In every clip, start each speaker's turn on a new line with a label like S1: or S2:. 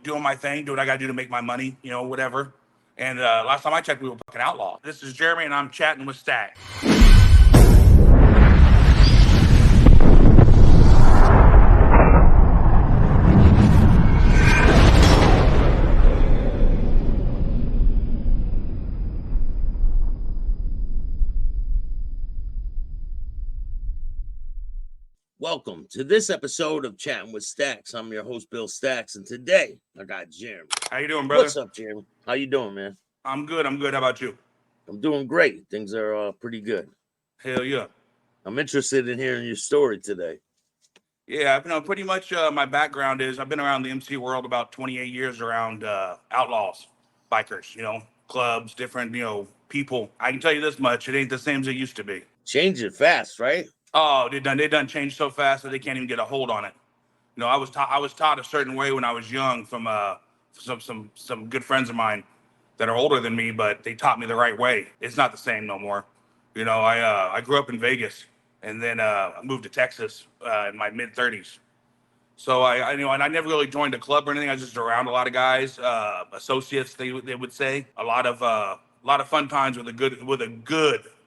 S1: doing my thing, doing what I got to do to make my money, whatever. And last time I checked, we were fucking outlaws. This is Jeremy, and I'm chatting with Staxx.
S2: Welcome to this episode of Chatting with Staxx. I'm your host, Bill Staxx, and today I got Jeremy.
S1: How you doing, brother?
S2: What's up, Jeremy? How you doing, man?
S1: I'm good. How about you?
S2: I'm doing great. Things are pretty good.
S1: Hell yeah.
S2: I'm interested in hearing your story today.
S1: Yeah, pretty much my background is I've been around the MC world about 28 years around outlaws, bikers, clubs, different, people. I can tell you this much, it ain't the same as it used to be.
S2: Changing fast, right?
S1: Oh, they done changed so fast that they can't even get a hold on it. I was taught a certain way when I was young from some good friends of mine that are older than me, but they taught me the right way. It's not the same no more. I grew up in Vegas, and then I moved to Texas in my mid 30s. So and I never really joined a club or anything. I was just around a lot of guys, associates. They would say a lot of fun times with a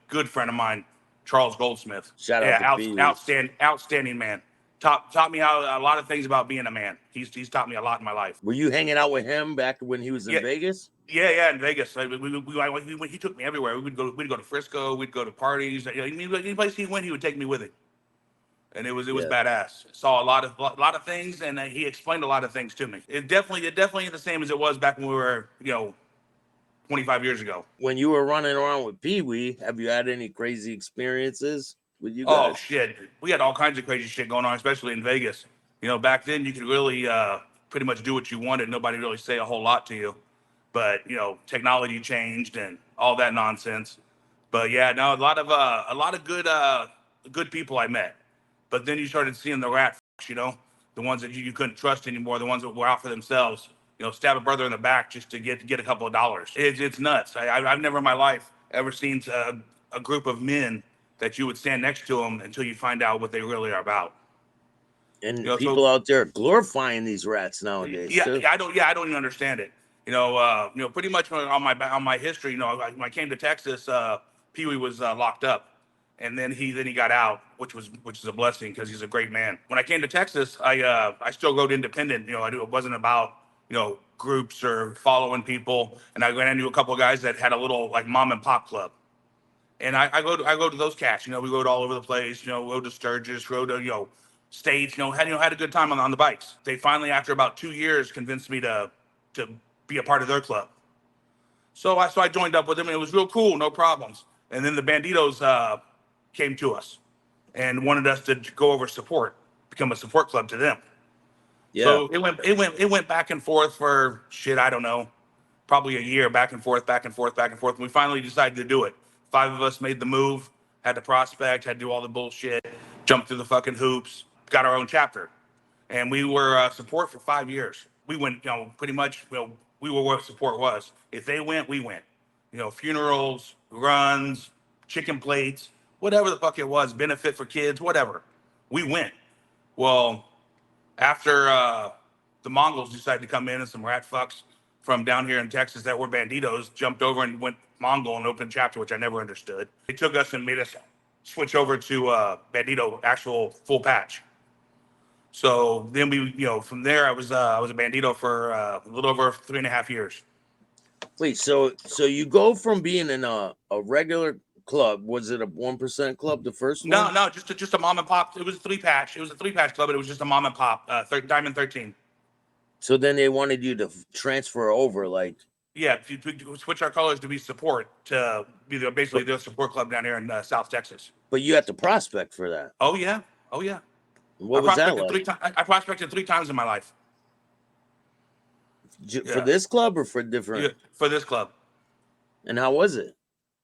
S1: good friend of mine, Charles Goldsmith.
S2: Shout out to
S1: outstanding man. Taught me how a lot of things about being a man. He's taught me a lot in my life.
S2: Were you hanging out with him back when he was in Vegas?
S1: Yeah, in Vegas. He took me everywhere. We'd go to Frisco. We'd go to parties. Any place he went, he would take me with him, and it was badass. Saw a lot of things, and he explained a lot of things to me. It definitely ain't the same as it was back when we were 25 years ago.
S2: When you were running around with Pee Wee, have you had any crazy experiences with you guys?
S1: Oh shit, we had all kinds of crazy shit going on, especially in Vegas. Back then you could really pretty much do what you wanted. Nobody really say a whole lot to you. But technology changed and all that nonsense. But yeah, no, a lot of good people I met. But then you started seeing the rat fucks, the ones that you couldn't trust anymore, the ones that were out for themselves. Stab a brother in the back just to get a couple of dollars. It's nuts. I've never in my life ever seen a group of men that you would stand next to them until you find out what they really are about.
S2: And people out there glorifying these rats nowadays.
S1: Yeah, I don't even understand it. Pretty much on my history, when I came to Texas, Pee Wee was locked up, and then he got out, which is a blessing because he's a great man. When I came to Texas, I still wrote independent. It wasn't about groups or following people, and I ran into a couple of guys that had a little like mom and pop club, and I go to those cats. We rode all over the place. Rode to Sturgis, rode to States. Had a good time on the bikes. They finally, after about 2 years, convinced me to be a part of their club. So I joined up with them, and it was real cool, no problems. And then the Bandidos came to us and wanted us to go over become a support club to them. Yeah. So it went back and forth for shit, I don't know, probably a year, back and forth. And we finally decided to do it. 5 of us made the move, had to prospect, had to do all the bullshit, jumped through the fucking hoops, got our own chapter. And we were support for 5 years. We went, pretty much, we were what support was. If they went, we went. Funerals, runs, chicken plates, whatever the fuck it was, benefit for kids, whatever. We went. Well, after the Mongols decided to come in and some rat fucks from down here in Texas that were Bandidos jumped over and went Mongol and opened a chapter, which I never understood. They took us and made us switch over to Bandido, actual full patch. So then from there, I was a Bandido for a little over 3.5 years.
S2: Wait, so you go from being in a regular club, was it a 1% club, the first one?
S1: No, just a mom and pop. It was a 3-patch. It was a 3-patch club, but it was just a mom and pop, Diamond 13.
S2: So then they wanted you to transfer over, like...
S1: Yeah, to switch our colors to be support, to be basically the support club down here in South Texas.
S2: But you had to prospect for that.
S1: Oh, yeah.
S2: What was that like?
S1: I prospected 3 times in my life.
S2: For this club or for different?
S1: Yeah, for this club.
S2: And how was it?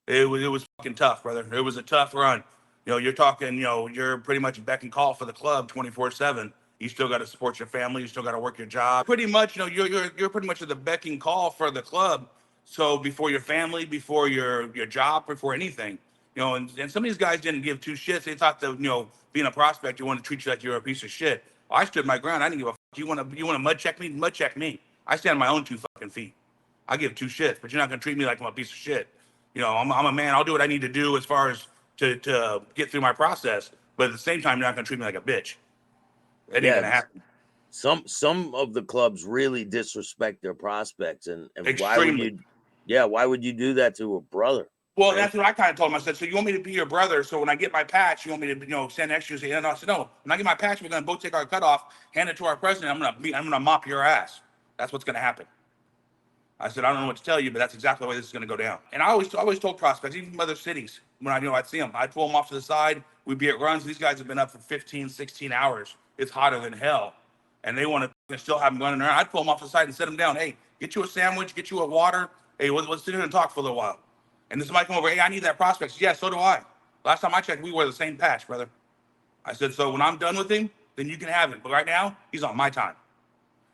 S1: It was fucking tough, brother. It was a tough run. You're talking, you're pretty much beck and call for the club 24/7. You still got to support your family. You still got to work your job. Pretty much, you're pretty much at the beck and call for the club. So before your family, before your job, before anything, and some of these guys didn't give 2 shits. They thought that, being a prospect, you want to treat you like you're a piece of shit. Well, I stood my ground. I didn't give a fuck. You want to mud check me? Mud check me. I stand on my own 2 feet. I give 2 shits, but you're not gonna treat me like I'm a piece of shit. You know, I'm a man. I'll do what I need to do as far as to get through my process. But at the same time, you're not gonna treat me like a bitch. It ain't
S2: Yeah,
S1: gonna happen.
S2: some of the clubs really disrespect their prospects, and why would
S1: Extremely.
S2: you? Yeah, why would you do that to a brother?
S1: Well,
S2: Right?
S1: that's what I kind of told him. I said, so you want me to be your brother? So when I get my patch, you want me to, stand next to you and say, no, no. I said, no. When I get my patch, we're gonna both take our cut off, hand it to our president. I'm gonna mop your ass. That's what's gonna happen. I said, I don't know what to tell you, but that's exactly the way this is gonna go down. And I always told prospects, even from other cities, when I'd see them, I'd pull them off to the side. We'd be at runs. These guys have been up for 15, 16 hours. It's hotter than hell, and they want to still have them running around. I'd pull them off the side and set them down. Hey, get you a sandwich, get you a water. Hey, let's sit here and talk for a little while. And then somebody come over, hey, I need that prospect. Yeah, so do I. Last time I checked, we wear the same patch, brother. I said, so when I'm done with him, then you can have it. But right now, he's on my time.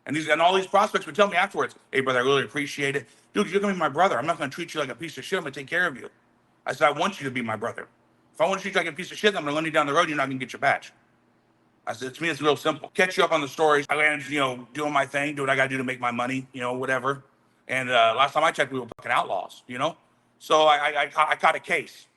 S1: And all these prospects would tell me afterwards, hey, brother, I really appreciate it. Dude, you're gonna be my brother. I'm not gonna treat you like a piece of shit. I'm gonna take care of you. I said, I want you to be my brother. If I want to treat you like a piece of shit, I'm gonna run you down the road. You're not gonna get your patch. I said, to me, it's real simple. Catch you up on the stories. I landed, doing my thing, do what I gotta do to make my money, whatever. And last time I checked, we were fucking outlaws. So I caught a case.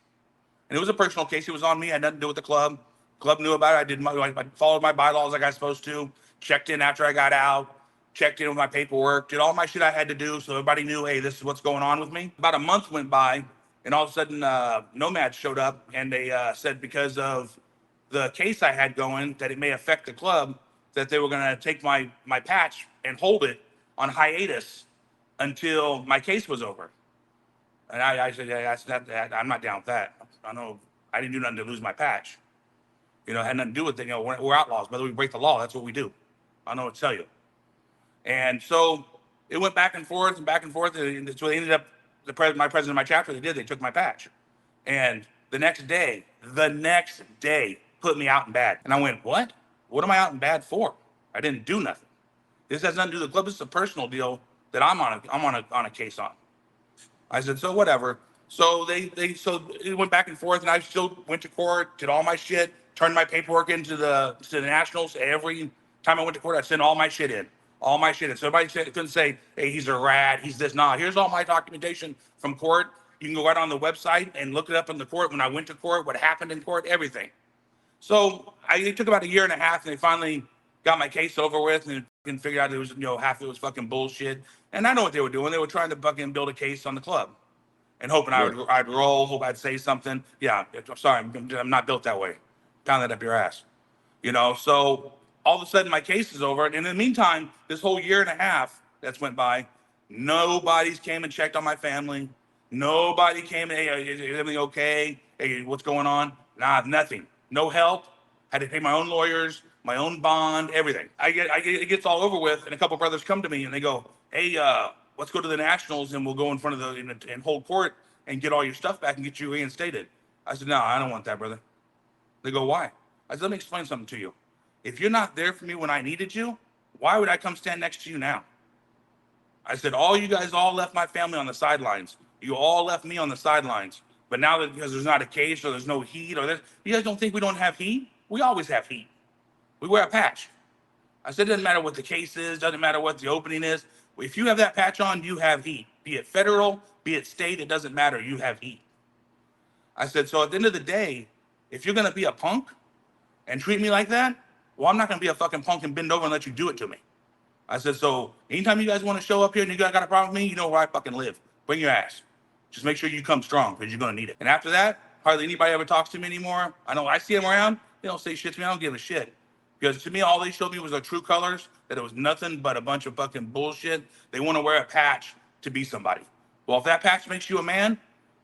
S1: And it was a personal case. It was on me. I had nothing to do with the club. Club knew about it. I followed my bylaws like I was supposed to. Checked in after I got out. Checked in with my paperwork. Did all my shit I had to do so everybody knew, hey, this is what's going on with me. About a month went by, and all of a sudden, Nomads showed up, and they said because of the case I had going that it may affect the club, that they were going to take my patch and hold it on hiatus until my case was over. And I said, yeah, I'm not down with that. I know I didn't do nothing to lose my patch. It had nothing to do with it. We're outlaws. Whether we break the law, that's what we do. I know what to tell you. And so it went back and forth and back and forth. And so they ended up, my president of my chapter, they took my patch. And the next day, put me out in bad. And I went, what? What am I out in bad for? I didn't do nothing. This has nothing to do with the club. This is a personal deal that I'm on a case on. I said, so whatever. So so it went back and forth, and I still went to court, did all my shit, turned my paperwork into the nationals. Every time I went to court, I sent all my shit in, So everybody couldn't say, hey, he's a rat, he's this. Nah, here's all my documentation from court. You can go right on the website and look it up in the court when I went to court, what happened in court, everything. So it took about a year and a half, and they finally got my case over with and figured out it was, half of it was fucking bullshit. And I know what they were doing. They were trying to fucking build a case on the club and hoping
S2: Yeah.
S1: I'd roll, hope I'd say something. Yeah, I'm sorry, I'm not built that way. Pound that up your ass. So all of a sudden my case is over. And in the meantime, this whole year and a half that's went by, nobody's came and checked on my family. Nobody came, hey, is everything okay? Hey, what's going on? Nah, nothing. No help. Had to pay my own lawyers, my own bond, everything. It gets all over with, and a couple brothers come to me and they go, hey, let's go to the nationals and we'll go in front of and hold court and get all your stuff back and get you reinstated. I said, no, I don't want that, brother. They go, why? I said, let me explain something to you. If you're not there for me when I needed you, why would I come stand next to you now? I said, you guys all left my family on the sidelines. You all left me on the sidelines. But now that because there's not a case or there's no heat or you guys don't think we don't have heat? We always have heat. We wear a patch. I said, it doesn't matter what the case is, doesn't matter what the opening is. If you have that patch on, you have heat. Be it federal, be it state, it doesn't matter. You have heat. I said, so at the end of the day, if you're going to be a punk and treat me like that, well, I'm not going to be a fucking punk and bend over and let you do it to me. I said, so anytime you guys want to show up here and you guys got a problem with me, you know where I fucking live. Bring your ass. Just make sure you come strong because you're going to need it. And after that, hardly anybody ever talks to me anymore. I know I see them around. They don't say shit to me. I don't give a shit. Because to me, all they showed me was their true colors, that it was nothing but a bunch of fucking bullshit. They want to wear a patch to be somebody. Well, if that patch makes you a man,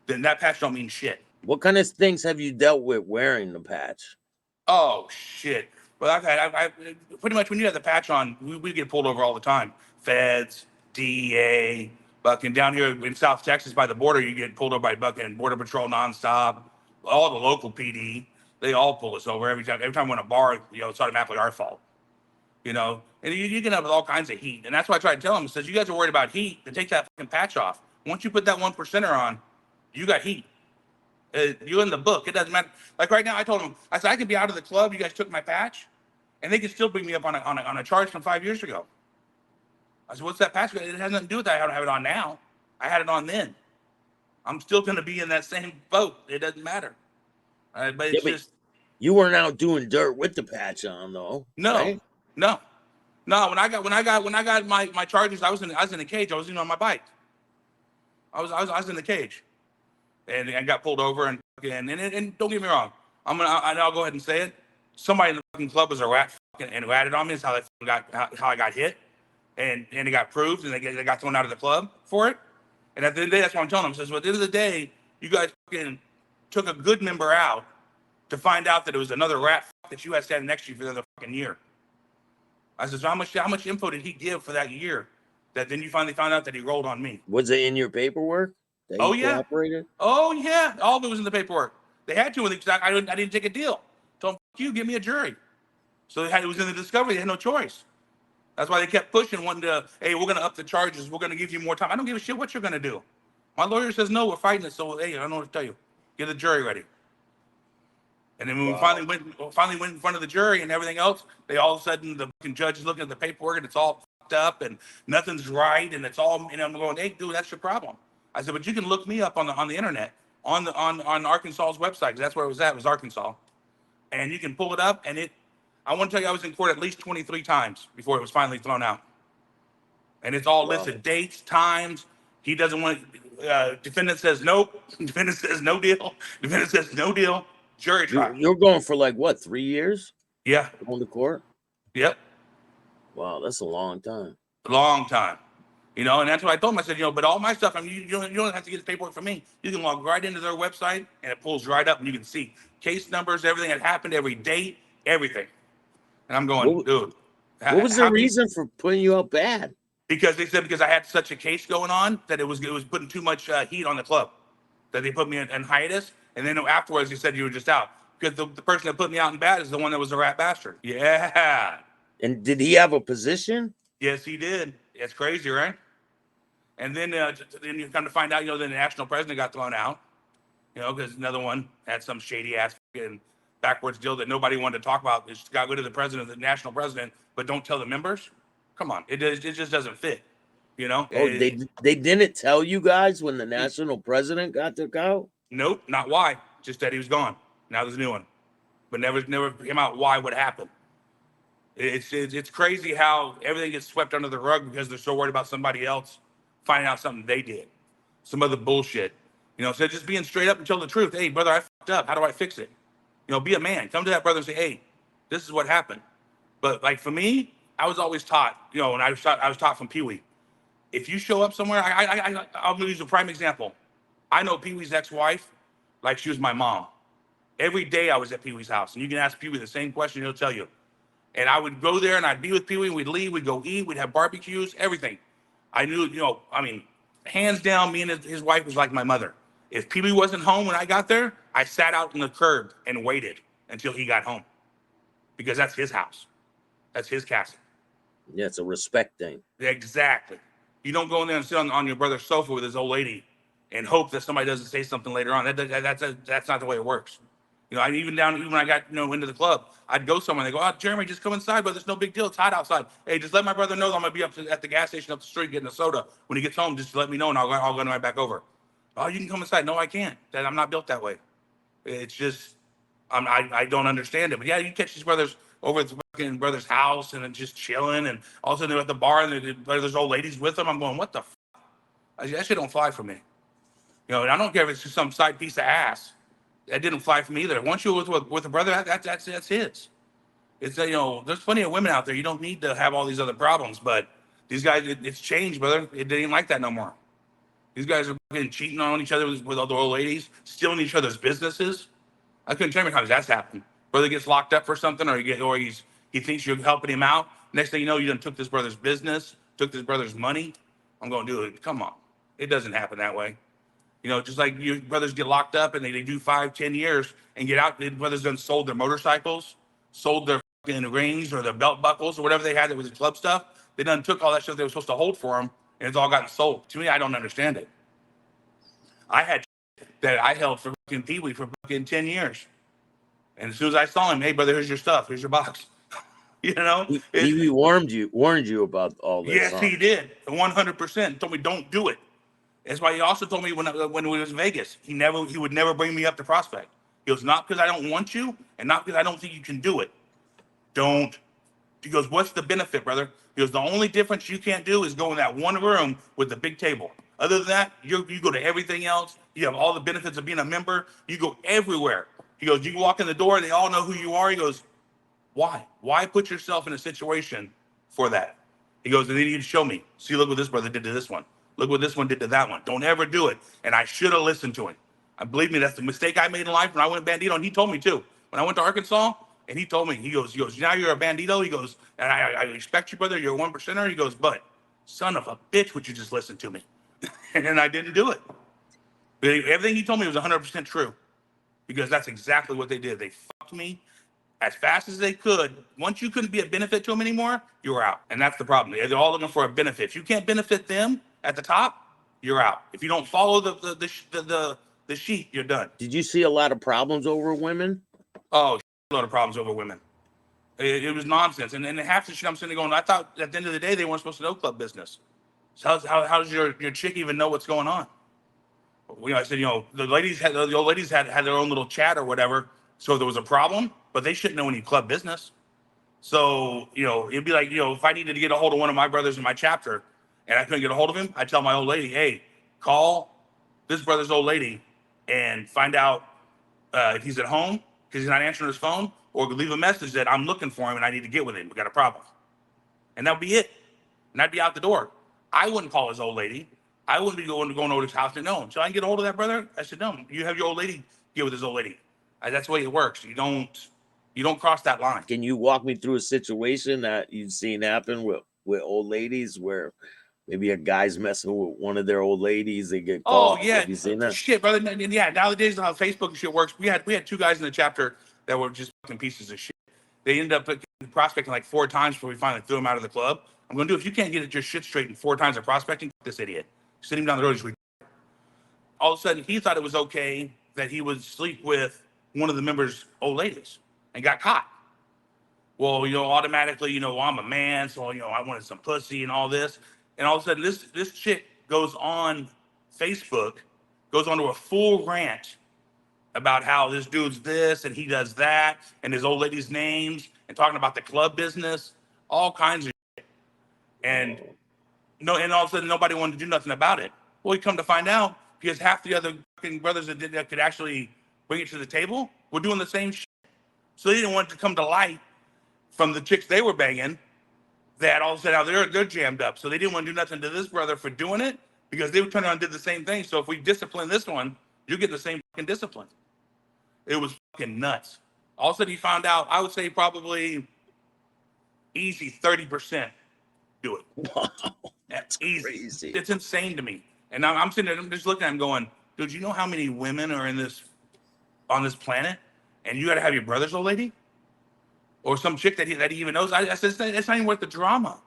S1: then that patch don't mean shit.
S2: What kind of things have you dealt with wearing the patch?
S1: Oh, shit. Well, I pretty much when you have the patch on, we get pulled over all the time. Feds, DEA, fucking down here in South Texas by the border, you get pulled over by fucking Border Patrol nonstop. All the local PD, they all pull us over every time. Every time we're in a bar, it's automatically our fault. And you get up with all kinds of heat. And that's why I try to tell them, it says, you guys are worried about heat, then take that fucking patch off. Once you put that 1%er on, you got heat. You're in the book. It doesn't matter. Like right now, I told them, I said, I could be out of the club. You guys took my patch, and they could still bring me up on a charge from 5 years ago. I said, what's that patch? It has nothing to do with that. I don't have it on now. I had it on then. I'm still going to be in that same boat. It doesn't matter. But
S2: Yeah,
S1: it's
S2: but
S1: just,
S2: you weren't out doing dirt with the patch on, though,
S1: no,
S2: right?
S1: no, no. When I got my charges, I was in a cage. I wasn't even on my bike. I was in the cage, and I got pulled over and don't get me wrong. I'll go ahead and say it. Somebody in the fucking club was a rat and ratted on me. Is how how I got hit, and it got proved, and they got thrown out of the club for it. And at the end of the day, that's what I'm telling them. I says, well, at the end of the day, you guys fucking took a good member out to find out that it was another rat that you had standing next to you for the other fucking year. I said, so how much info did he give for that year that then you finally found out that he rolled on me?
S2: Was it in your paperwork that
S1: Oh
S2: he
S1: yeah,
S2: cooperated?
S1: oh yeah, all of it was in the paperwork. They had to, because I didn't take a deal. Told them, fuck you, give me a jury. So it was in the discovery. They had no choice. That's why they kept pushing, wanting to, hey, we're gonna up the charges. We're gonna give you more time. I don't give a shit what you're gonna do. My lawyer says no, we're fighting it. So hey, I don't know what to tell you. Get the jury ready. And then when we
S2: Wow.
S1: finally went in front of the jury and everything else, they all of a sudden the fucking judge is looking at the paperwork and it's all fucked up and nothing's right and it's all, and I'm going, hey, dude, that's your problem. I said, but you can look me up on the internet on Arkansas's website, because that's where it was at, was Arkansas, and you can pull it up and it. I want to tell you, I was in court at least 23 times before it was finally thrown out, and it's all
S2: Wow.
S1: listed, dates, times. He doesn't want. Defendant says nope. Defendant says no deal. Defendant says no deal. Jury trial.
S2: You're going for like what, 3 years
S1: Yeah.
S2: going to court?
S1: Yep.
S2: Wow, that's a long time.
S1: Long time. And that's what I told him. I said, but all my stuff, I mean, you don't have to get the paperwork from me. You can log right into their website and it pulls right up and you can see case numbers, everything that happened, every date, everything. And I'm going,
S2: What,
S1: dude,
S2: what was the
S1: how can you?
S2: reason for putting you out bad?
S1: Because they said, because I had such a case going on that it was putting too much heat on the club, that they put me in hiatus. And then afterwards, they said you were just out. Because the person that put me out in bad is the one that was a rat bastard. Yeah.
S2: And did he have a position?
S1: Yes, he did. It's crazy, right? And then you come to find out, the national president got thrown out, because another one had some shady ass fucking backwards deal that nobody wanted to talk about. It got rid of the president, the national president, but don't tell the members. Come on, it just doesn't fit,
S2: Oh, they didn't tell you guys when the national president got took out?
S1: Nope, not why. Just that he was gone. Now there's a new one, but never came out why, what happened. It's crazy how everything gets swept under the rug because they're so worried about somebody else finding out something they did, some other bullshit. So just being straight up and tell the truth. Hey, brother, I fucked up. How do I fix it? Be a man. Come to that brother and say, hey, this is what happened. But like for me, I was always taught, and I was taught from Pee Wee. If you show up somewhere, I'll use a prime example. I know Pee Wee's ex-wife like she was my mom. Every day I was at Pee Wee's house, and you can ask Pee Wee the same question, he'll tell you. And I would go there and I'd be with Pee Wee, we'd leave, we'd go eat, we'd have barbecues, everything. I knew, I mean, hands down, me and his wife was like my mother. If Pee Wee wasn't home when I got there, I sat out in the curb and waited until he got home, because that's his house. That's his castle.
S2: Yeah, it's a respect thing.
S1: Exactly. You don't go in there and sit on your brother's sofa with his old lady and hope that somebody doesn't say something later on. That's not the way it works. Even when I got into the club, I'd go somewhere and they go, "Oh, Jeremy, just come inside, but it's no big deal. It's hot outside. Hey, just let my brother know that I'm gonna be at the gas station up the street getting a soda. When he gets home, just let me know and I'll go right back over." "Oh, you can come inside." "No, I can't. I'm not built that way." It's just I don't understand it. But yeah, you catch these brothers over at the fucking brother's house and then just chilling, and all of a sudden they're at the bar and there's old ladies with them. I'm going, what the that shit don't fly for me. And I don't care if it's just some side piece of ass. That didn't fly for me either. Once you're with a brother, that's his. It's there's plenty of women out there. You don't need to have all these other problems, but these guys, it's changed, brother. It ain't like that no more. These guys are fucking cheating on each other with other old ladies, stealing each other's businesses. I couldn't tell you how times that's happened. Brother gets locked up for something, or he thinks you're helping him out. Next thing you know, you done took this brother's business, took this brother's money. I'm going, dude, come on. It doesn't happen that way. Just like you brothers get locked up and they do 5-10 years and get out. The brothers done sold their motorcycles, sold their fucking rings or their belt buckles or whatever they had that was club stuff. They done took all that stuff they were supposed to hold for them, and it's all gotten sold. To me, I don't understand it. I had that I held for fucking Pee Wee for fucking 10 years. And as soon as I saw him, hey, brother, here's your stuff. Here's your box. You know,
S2: He warned you about all this,
S1: yes,
S2: huh?
S1: he did, 100%. Told me don't do it. That's why he also told me when we was in Vegas, he would never bring me up to prospect. He goes, not because I don't want you, and not because I don't think you can do it. Don't. He goes, what's the benefit, brother? He goes, the only difference you can't do is go in that one room with the big table. Other than that, you go to everything else. You have all the benefits of being a member. You go everywhere. He goes, you walk in the door, they all know who you are. He goes, why? Why put yourself in a situation for that? He goes, and then you show me. See, look what this brother did to this one. Look what this one did to that one. Don't ever do it. And I should have listened to him. And believe me, that's the mistake I made in life when I went Bandido. And he told me too. When I went to Arkansas, and he told me, he goes, now you're a Bandido. He goes, and I respect you, brother. You're a 1%er. He goes, but son of a bitch, would you just listen to me? And I didn't do it. Everything he told me was 100% true, because that's exactly what they did. They fucked me as fast as they could. Once you couldn't be a benefit to them anymore, you were out. And that's the problem. They're all looking for a benefit. If you can't benefit them at the top, you're out. If you don't follow the sheet, you're done.
S2: Did you see a lot of problems over women?
S1: Oh, a lot of problems over women. It was nonsense. And half the shit I'm sitting there going, I thought at the end of the day they weren't supposed to know club business. So how does your chick even know what's going on? I said, the old ladies had their own little chat or whatever. So there was a problem, but they shouldn't know any club business. So, it'd be like, if I needed to get a hold of one of my brothers in my chapter and I couldn't get a hold of him, I'd tell my old lady, hey, call this brother's old lady and find out if he's at home because he's not answering his phone, or leave a message that I'm looking for him and I need to get with him. We got a problem. And that would be it. And I'd be out the door. I wouldn't call his old lady. I wouldn't be going over to his house and no. So I can get a hold of that brother. I said, no, you have your old lady get with his old lady. That's the way it works. You don't cross that line.
S2: Can you walk me through a situation that you've seen happen with old ladies where maybe a guy's messing with one of their old ladies, they get caught?
S1: Oh yeah,
S2: have you seen that?
S1: shit, brother. Yeah, nowadays how Facebook and shit works. We had two guys in the chapter that were just fucking pieces of shit. They ended up prospecting like 4 times before we finally threw them out of the club. I'm going to do, if you can't get your shit straight in 4 times of prospecting, this idiot. Sit him down the road. All of a sudden, he thought it was okay that he would sleep with one of the members' old ladies and got caught. Well, automatically, well, I'm a man, so I wanted some pussy and all this. And all of a sudden, this chick goes on Facebook, goes on to a full rant about how this dude's this and he does that, and his old lady's names, and talking about the club business, all kinds of shit. And no, and all of a sudden nobody wanted to do nothing about it. Well, we come to find out, because half the other brothers that could actually bring it to the table were doing the same shit. So they didn't want it to come to light from the chicks they were banging that all of a sudden now they're jammed up. So they didn't want to do nothing to this brother for doing it, because they would turn around and did the same thing. So if we discipline this one, you get the same fucking discipline. It was fucking nuts. All of a sudden he found out, I would say probably easy 30% do it.
S2: Wow, that's
S1: easy.
S2: crazy.
S1: It's insane to me. And I'm sitting there, I'm just looking at him going, dude, you know how many women are on this planet? And you got to have your brother's old lady? Or some chick that he even knows? I said, it's not even worth the drama.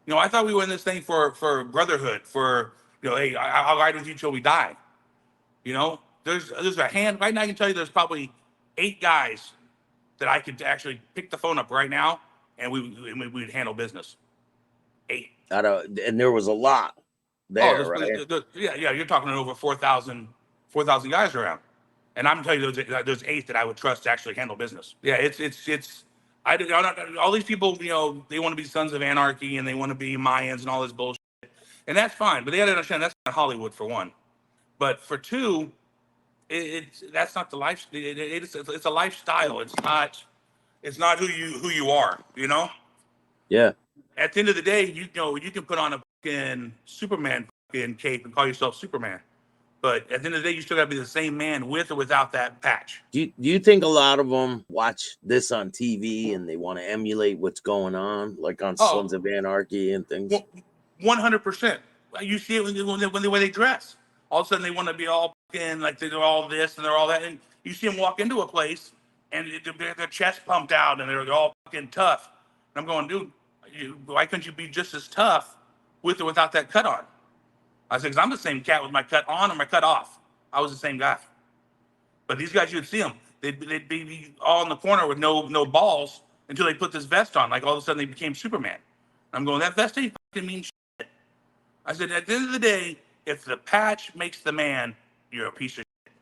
S1: I thought we were in this thing for brotherhood, for, hey, I'll ride with you till we die. There's a hand, right now I can tell you there's probably 8 guys that I could actually pick the phone up right now and we'd handle business. 8.
S2: And there was a lot there, right?
S1: Yeah, you're talking over 4,000 guys around. And I'm telling you, there's 8 that I would trust to actually handle business. Yeah, all these people, they want to be sons of anarchy and they want to be Mayans and all this bullshit. And that's fine, but they got to understand that's not Hollywood for one. But for two, that's not the life. It's a lifestyle. It's not who you are.
S2: Yeah.
S1: At the end of the day, you can put on a fucking Superman fucking cape and call yourself Superman. But at the end of the day, you still got to be the same man with or without that patch.
S2: Do you think a lot of them watch this on TV and they want to emulate what's going on, like on Sons of Anarchy and things?
S1: 100%. You see it when the way they dress. All of a sudden, they want to be all fucking like they're all this and they're all that. And you see them walk into a place and their chest pumped out and they're all fucking tough. And I'm going, dude, why couldn't you be just as tough with or without that cut on? I said, because I'm the same cat with my cut on or my cut off. I was the same guy. But these guys, you would see them. They'd be all in the corner with no balls, until they put this vest on. Like all of a sudden they became Superman. I'm going, that vest ain't fucking mean shit. I said, at the end of the day, if the patch makes the man, you're a piece of shit.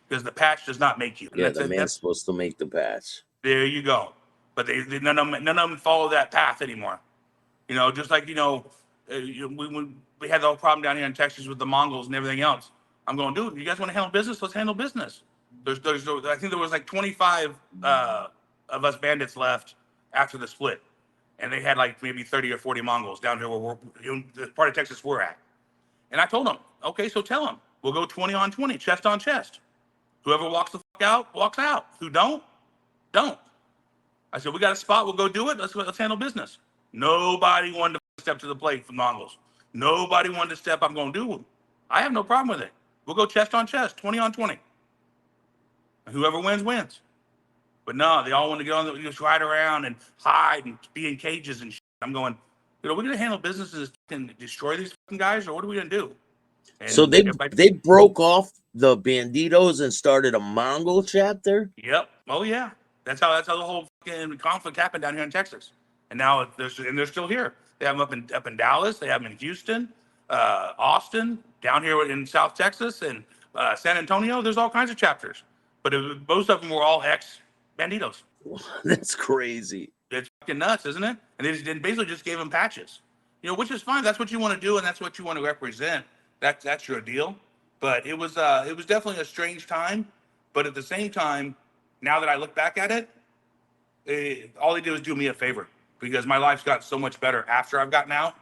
S1: Because the patch does not make you. And
S2: Yeah,
S1: that's
S2: the
S1: it.
S2: man's supposed to make the patch.
S1: There you go. But none of them follow that path anymore. You know, just like, we had the whole problem down here in Texas with the Mongols and everything else. I'm going, dude, you guys want to handle business? Let's handle business. I think there was like 25 of us bandits left after the split. And they had like maybe 30 or 40 Mongols down here where the part of Texas we're at. And I told them, okay, so tell them, we'll go 20 on 20, chest on chest. Whoever walks the fuck out, walks out. Who don't. I said, we got a spot, we'll go do it. Let's handle business. Nobody wanted to step to the plate from Mongols. Nobody wanted to step. I'm going to do it. I have no problem with it. We'll go chest on chest, 20 on 20. And whoever wins, wins. But no, they all want to get on just ride around and hide and be in cages and shit. I'm going, we're going to handle business and destroy these fucking guys, or what are we going to do? And
S2: so they broke off the Bandidos and started a Mongol chapter?
S1: Yep. Oh, yeah. That's how the whole fucking conflict happened down here in Texas. And now they're still here. They have them up in Dallas. They have them in Houston, Austin, down here in South Texas, and San Antonio. There's all kinds of chapters. But most of them were all ex-Bandidos.
S2: That's crazy.
S1: It's fucking nuts, isn't it? And they basically just gave them patches. Which is fine. That's what you want to do, and that's what you want to represent. That's your deal. But it was definitely a strange time. But at the same time, now that I look back at it, all they did was do me a favor, because my life's got so much better after I've gotten out.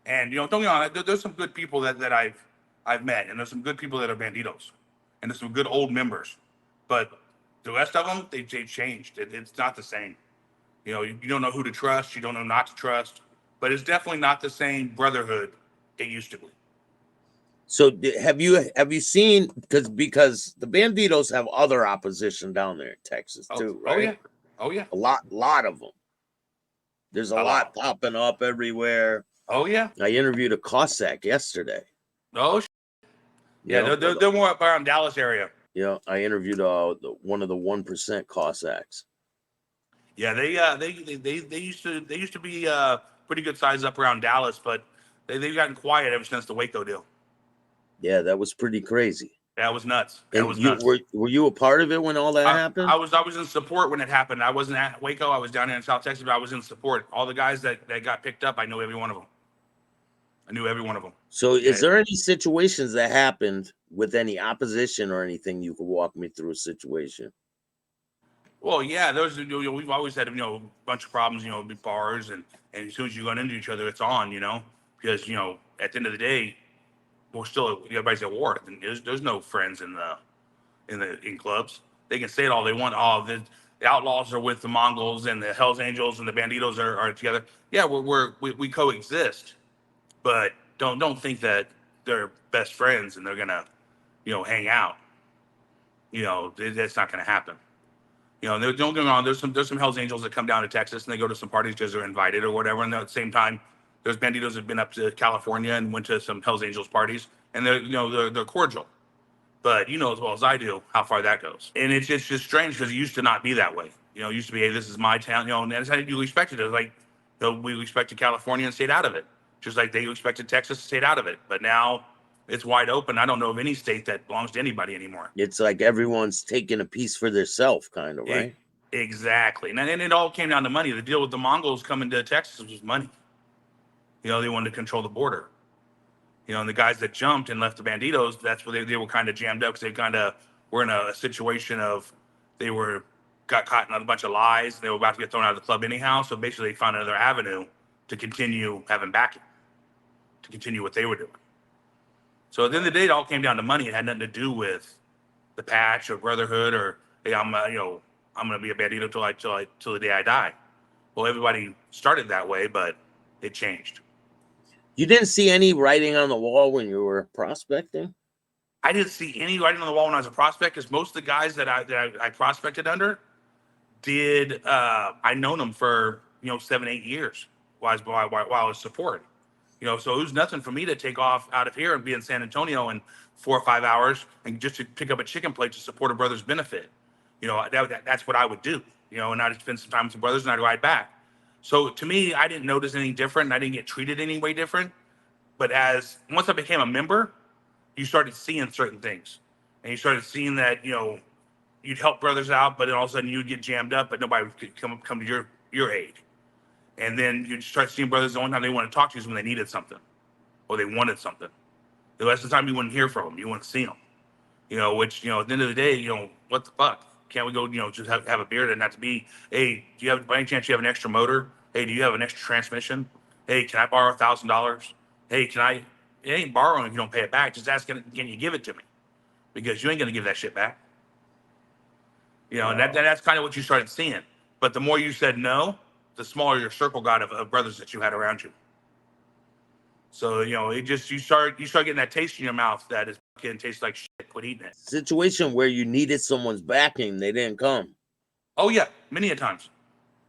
S1: And don't get me wrong, there's some good people that I've met, and there's some good people that are Bandidos, and there's some good old members. But the rest of them, they've changed. It's not the same. You don't know who to trust. You don't know not to trust. But it's definitely not the same brotherhood it used to be.
S2: So have you seen, because the Bandidos have other opposition down there in Texas too, right?
S1: Oh yeah.
S2: A lot of them. There's a lot popping up everywhere.
S1: Oh yeah.
S2: I interviewed a Cossack yesterday.
S1: Oh yeah, they're more up around Dallas area.
S2: Yeah, I interviewed one of the 1% Cossacks.
S1: Yeah, they used to be pretty good size up around Dallas, but they've gotten quiet ever since the Waco deal.
S2: Yeah, that was pretty crazy.
S1: That was nuts.
S2: Nuts. Were you a part of it when all that happened?
S1: I was in support when it happened. I wasn't at Waco. I was down here in South Texas, but I was in support. All the guys that got picked up, I knew every one of them.
S2: So is there any situations that happened with any opposition or anything you could walk me through a situation?
S1: Well, yeah, we've always had a bunch of problems, with bars, and as soon as you run into each other, it's on, because at the end of the day, we're still, everybody's at war. And there's no friends in clubs. They can say it all they want. Oh, the outlaws are with the Mongols, and the Hells Angels and the Bandidos are together. Yeah, we coexist, but don't think that they're best friends and they're gonna hang out. That's not gonna happen. Don't get me wrong. There's some Hells Angels that come down to Texas and they go to some parties because they're invited or whatever. And at the same time, there's Bandidos that have been up to California and went to some Hells Angels parties, and they're cordial. But as well as I do how far that goes. And it's just strange because it used to not be that way. It used to be, hey, this is my town. And that's how you expected it. Like we respected California and stayed out of it, just like they expected Texas to stay out of it. But now it's wide open. I don't know of any state that belongs to anybody anymore.
S2: It's like everyone's taking a piece for themselves, kind of, right?
S1: Exactly. And it all came down to money. The deal with the Mongols coming to Texas was money. They wanted to control the border. And the guys that jumped and left the Bandidos, that's where they were kind of jammed up, because they kind of were in a situation of got caught in a bunch of lies. They were about to get thrown out of the club anyhow. So basically they found another avenue to continue having backing, to continue what they were doing. So at the end of the day, it all came down to money. It had nothing to do with the patch or brotherhood or, hey, I'm going to be a Bandito till the day I die. Well, everybody started that way, but it changed.
S2: You didn't see any writing on the wall when you were prospecting?
S1: I didn't see any writing on the wall when I was a prospect, because most of the guys that I prospected under I known them for 7-8 years while I was support. So it was nothing for me to take off out of here and be in San Antonio in 4 or 5 hours and just to pick up a chicken plate to support a brother's benefit. That's what I would do. and I'd spend some time with the brothers and I'd ride back. So to me, I didn't notice anything different. And I didn't get treated any way different. But once I became a member, you started seeing certain things, and you started seeing that you'd help brothers out, but then all of a sudden you'd get jammed up, but nobody could come to your aid. And then you start seeing brothers the only time they want to talk to you is when they needed something or they wanted something. The rest of the time you wouldn't hear from them, you wouldn't see them. Which at the end of the day, what the fuck? Can't we go just have a beer and not to be? Hey, do you have by any chance you have an extra motor? Hey, do you have an extra transmission? Hey, can I borrow $1,000? Hey, can I? It ain't borrowing if you don't pay it back. Just ask, can you give it to me? Because you ain't gonna give that shit back. And that's kind of what you started seeing. But the more you said no, the smaller your circle got of brothers that you had around you. So it just you start getting that taste in your mouth that is fucking tastes like shit. Quit eating it.
S2: Situation where you needed someone's backing, they didn't come.
S1: Oh yeah, many a times.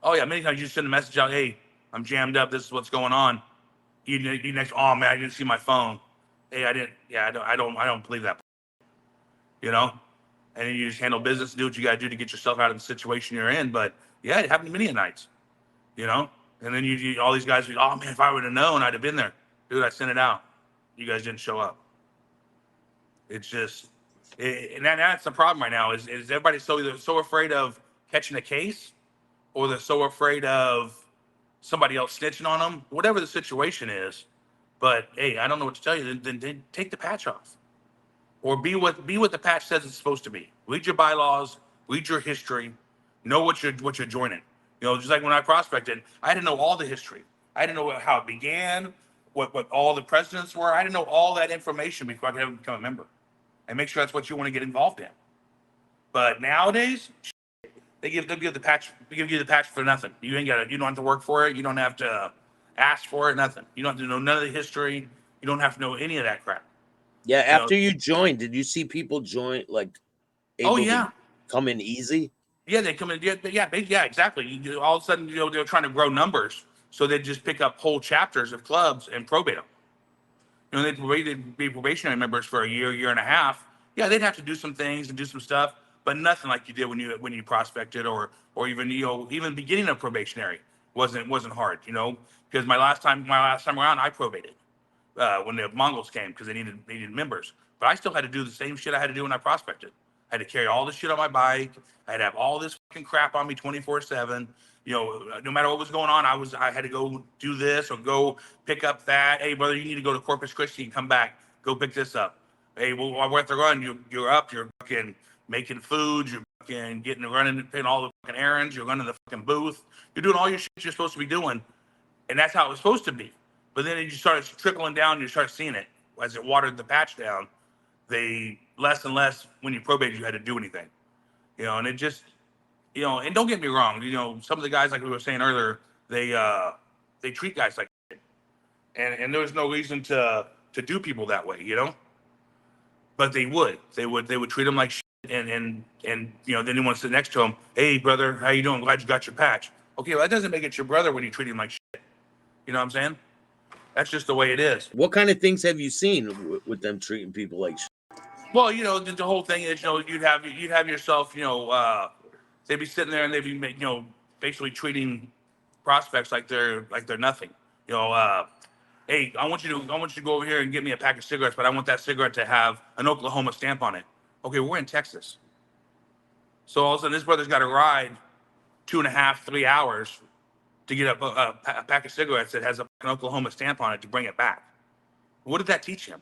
S1: Oh yeah, many times you send a message out, hey, I'm jammed up. This is what's going on. You next, oh man, I didn't see my phone. Hey, I didn't. Yeah, I don't believe that. And then you just handle business, do what you got to do to get yourself out of the situation you're in. But yeah, it happened many a nights. And then you all these guys, oh man, if I would have known, I'd have been there. Dude, I sent it out. You guys didn't show up. It's just, and that's the problem right now is everybody's so afraid of catching a case, or they're so afraid of somebody else snitching on them, whatever the situation is. But hey, I don't know what to tell you. Then take the patch off, or be what the patch says it's supposed to be. Read your bylaws, read your history, know what you're joining. Just like when I prospected, I didn't know all the history. I didn't know how it began, what all the presidents were. I didn't know all that information before I could ever become a member. And make sure that's what you want to get involved in. But nowadays, they'll give the patch. They give you the patch for nothing. You don't have to work for it. You don't have to ask for it. Nothing. You don't have to know none of the history. You don't have to know any of that crap.
S2: Yeah, after you joined, did you see people join able to come in easy?
S1: Yeah, they come in. Yeah, exactly. All of a sudden, they're trying to grow numbers, so they just pick up whole chapters of clubs and probate them. They'd be probationary members for a year and a half. Yeah, they'd have to do some things and do some stuff, but nothing like you did when you prospected, or even even beginning of probationary wasn't hard. Because my last time around, I probated when the Mongols came because they needed members. But I still had to do the same shit I had to do when I prospected. I had to carry all this shit on my bike. I had to have all this fucking crap on me 24/7. No matter what was going on, I had to go do this or go pick up that. Hey, brother, you need to go to Corpus Christi and come back. Go pick this up. Hey, well, while they're run, you're up. You're fucking making food. You're fucking running all the fucking errands. You're running the fucking booth. You're doing all your shit you're supposed to be doing, and that's how it was supposed to be. But then you start trickling down. You start seeing it as it watered the patch down. They less and less when you probated, you had to do anything. And it just, and don't get me wrong, some of the guys, like we were saying earlier, they treat guys like shit. And there was no reason to do people that way, but they would treat them like shit. And then you want to sit next to them. Hey brother, how you doing? Glad you got your patch. Okay, well, that doesn't make it your brother when you treat him like shit. You know what I'm saying? That's just the way it is.
S2: What kind of things have you seen with them treating people like shit?
S1: Well, the whole thing is, you'd have yourself, they'd be sitting there and they'd be, basically treating prospects like they're nothing. Hey, I want you to go over here and get me a pack of cigarettes, but I want that cigarette to have an Oklahoma stamp on it. Okay, we're in Texas, so all of a sudden this brother's got to ride 2.5, 3 hours to get a pack of cigarettes that has an Oklahoma stamp on it to bring it back. What did that teach him?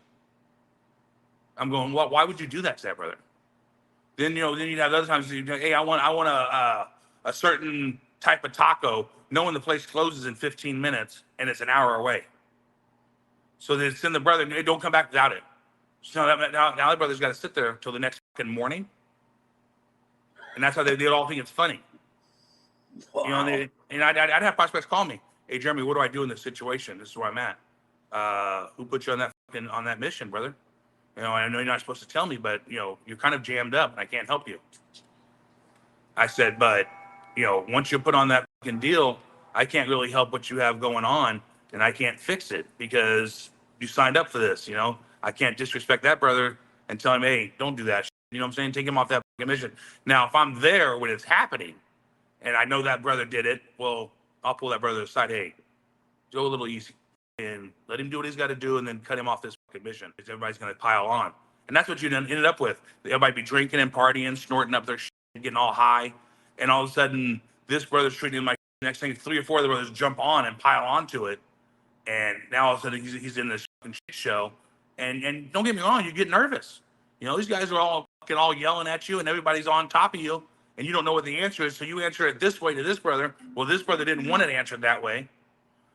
S1: I'm going, well, why would you do that to that brother? Then you'd have other times, hey, I want a certain type of taco, knowing the place closes in 15 minutes and it's an hour away. So they send the brother, hey, don't come back without it. So now the brother's got to sit there until the next fucking morning. And that's how they all think it's funny.
S2: Wow.
S1: And I'd have prospects call me, hey, Jeremy, what do I do in this situation? This is where I'm at. Who put you on that mission, brother? I know you're not supposed to tell me, but you're kind of jammed up and I can't help you. I said, but once you put on that fucking deal, I can't really help what you have going on, and I can't fix it because you signed up for this. I can't disrespect that brother and tell him, hey, don't do that. You know what I'm saying? Take him off that fucking mission. Now, if I'm there when it's happening and I know that brother did it. Well, I'll pull that brother aside. Hey, go a little easy and let him do what he's got to do, and then cut him off this fucking mission because everybody's going to pile on. And that's what you ended up with. Everybody be drinking and partying, snorting up their shit, getting all high, and all of a sudden, this brother's treating him like next thing, 3 or 4 of the brothers jump on and pile onto it, and now all of a sudden he's in this fucking shit show. And don't get me wrong, you get nervous. You know, these guys are all fucking all yelling at you, and everybody's on top of you, and you don't know what the answer is, so you answer it this way to this brother. Well, this brother didn't want it answered that way,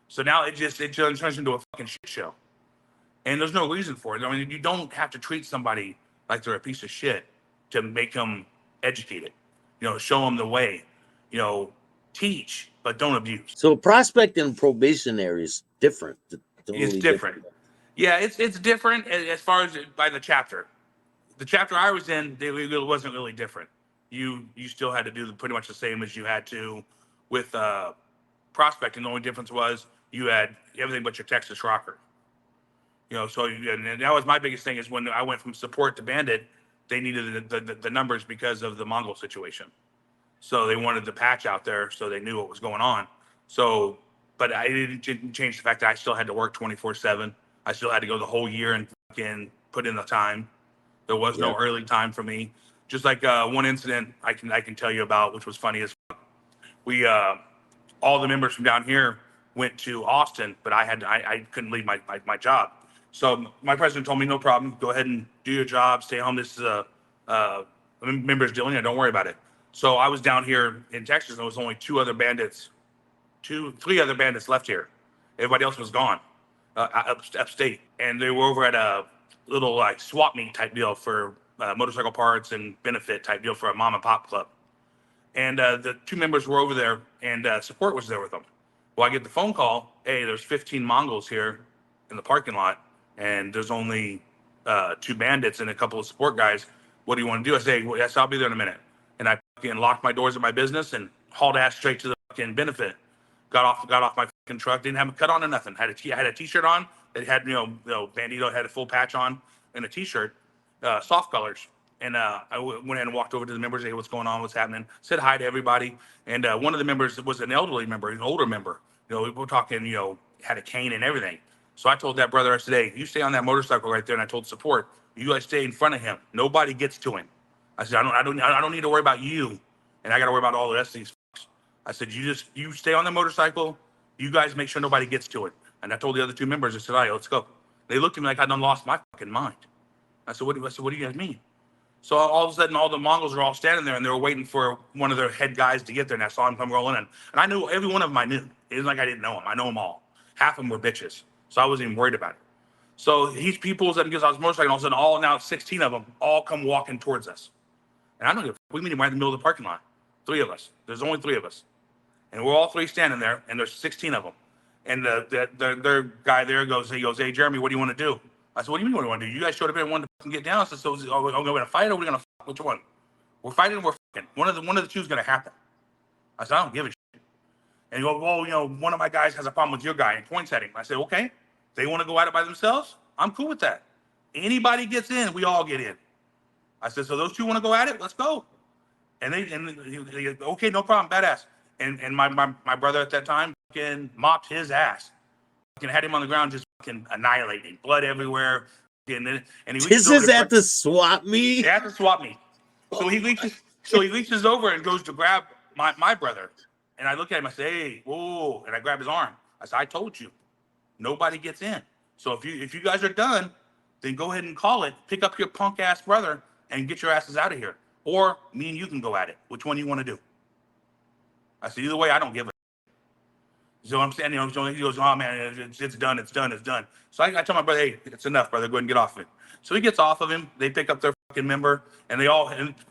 S1: so now it turns into a fucking shit show, and there's no reason for it. I mean, you don't have to treat somebody like they're a piece of shit to make them educated. You know, show them the way. You know, teach, but don't abuse.
S2: So prospect and probationary is different. Totally
S1: It's different. Yeah, it's different as far as by the chapter. The chapter I was in, it wasn't really different. You still had to do pretty much the same as you had to with prospecting. The only difference was you had everything but your Texas rocker. You know, so and that was my biggest thing is when I went from support to bandit, they needed the numbers because of the Mongol situation. So they wanted the patch out there so they knew what was going on. So, but I didn't change the fact that I still had to work 24/7. I still had to go the whole year and fucking put in the time. There was no early time for me. Just like one incident I can tell you about, which was funny as fuck. We all the members from down here went to Austin, but I couldn't leave my job. So my president told me, no problem, go ahead and do your job, stay home. This is a member's dealing, and don't worry about it. So I was down here in Texas, and there was only 3 other bandits left here. Everybody else was gone, upstate, and they were over at a little like swap meet type deal for motorcycle parts and benefit type deal for a mom and pop club. And the 2 members were over there, and support was there with them. Well, I get the phone call, hey, there's 15 Mongols here in the parking lot, and there's only 2 bandits and a couple of support guys. What do you want to do? I say, well, yes, I'll be there in a minute. And I fucking locked my doors at my business and hauled ass straight to the fucking benefit. Got off my fucking truck, didn't have a cut on or nothing. Had a t-shirt on that had, Bandido had a full patch on and a t-shirt, soft colors. And I went in and walked over to the members, hey, what's going on, what's happening? Said hi to everybody. And one of the members was an elderly member, an older member. We're talking, had a cane and everything. So I told that brother, I said, hey, you stay on that motorcycle right there. And I told support, you guys stay in front of him. Nobody gets to him. I said, I don't need to worry about you, and I got to worry about all the rest of these fucks. I said, you stay on the motorcycle. You guys make sure nobody gets to it. And I told the other 2 members, I said, all right, let's go. They looked at me like I done lost my fucking mind. I said, what do you guys mean? So all of a sudden, all the Mongols are all standing there, and they were waiting for one of their head guys to get there, and I saw him come rolling in. And I knew every one of them I knew. It wasn't like I didn't know them. I know them all. Half of them were bitches, so I wasn't even worried about it. So he pulls up and gets on his motorcycle, and all of a sudden, now 16 of them all come walking towards us. And I don't give a fuck. We meet him right in the middle of the parking lot. 3 of us. There's only 3 of us. And we're all 3 standing there, and there's 16 of them. And their guy there goes, hey, Jeremy, what do you want to do? I said, what do you mean what do you want to do? You guys showed up here and wanted to get down. I said, so are we going to fight or are we going to fuck? Which one? We're fighting or we're fucking. One of the two is going to happen. I said, I don't give a shit. And he goes, well, one of my guys has a problem with your guy and points at him. I said, okay. They want to go at it by themselves? I'm cool with that. Anybody gets in, we all get in. I said, so those 2 want to go at it? Let's go. And they okay, no problem, badass. And my brother at that time fucking mopped his ass. Fucking had him on the ground, just fucking annihilating, blood everywhere. And he
S2: this is at the swap meet.
S1: At the swap meet. So he reaches over and goes to grab my brother. And I look at him, I say, hey, whoa, and I grab his arm. I said, I told you, nobody gets in. So if you guys are done, then go ahead and call it. Pick up your punk ass brother and get your asses out of here. Or me and you can go at it. Which one you want to do? I said, either way, I don't give a. So I'm saying, so he goes, oh man, it's done. So I tell my brother, hey, it's enough, brother. Go ahead and get off of it. So he gets off of him. They pick up their fucking member, and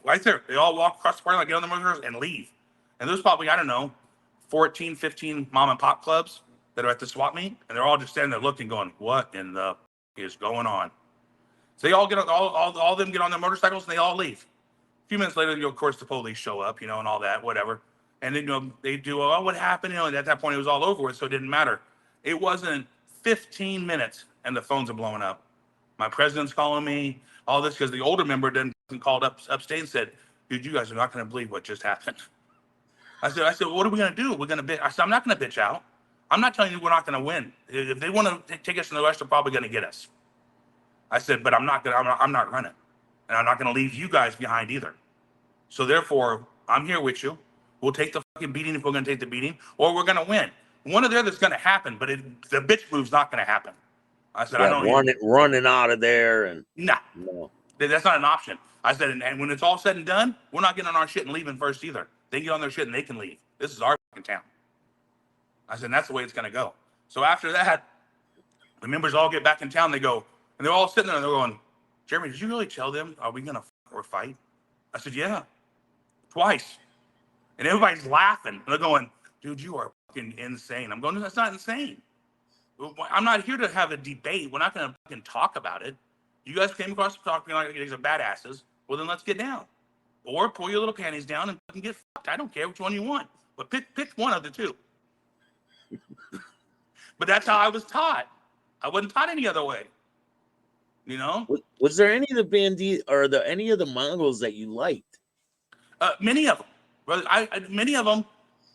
S1: right there, they all walk across the parking lot, get on the motorcycles, and leave. And there's probably, I don't know, 14, 15 mom and pop clubs that are at the swap meet, and they're all just standing there looking, going, what in the is going on? So they all get all of them get on their motorcycles, and they all leave. A few minutes later, of course, the police show up, and all that, whatever. And then, they do, oh, what happened? And at that point, it was all over with, so it didn't matter. It wasn't 15 minutes, and the phones are blowing up. My president's calling me, all this, because the older member then called up upstate and said, dude, you guys are not going to believe what just happened. I said, what are we gonna do? We're gonna bitch. I said, I'm not gonna bitch out. I'm not telling you we're not gonna win. If they want to take us in the West, they're probably gonna get us. I said, but I'm not gonna. I'm not running, and I'm not gonna leave you guys behind either. So therefore, I'm here with you. We'll take the fucking beating if we're gonna take the beating, or we're gonna win. One or the other is gonna happen, but the bitch move's not gonna happen. I said, I
S2: Yeah,
S1: know you.
S2: running out of there and
S1: Nah,
S2: no.
S1: that's not an option. I said, and when it's all said and done, we're not getting on our shit and leaving first either. They get on their shit and they can leave. This is our fucking town. I said, and that's the way it's gonna go. So after that, the members all get back in town. They go, and they're all sitting there and they're going, Jeremy, did you really tell them, are we gonna or fight? I said, yeah, twice. And everybody's laughing. And they're going, dude, you are fucking insane. I'm going, that's not insane. I'm not here to have a debate. We're not going to fucking talk about it. You guys came across the talk like these are badasses. Well, then let's get down. Or pull your little panties down and fucking get fucked. I don't care which one you want. But pick one of the two. But that's how I was taught. I wasn't taught any other way. You know?
S2: Was there any of the Bandido or any of the Mongols that you liked?
S1: Many of them. Many of them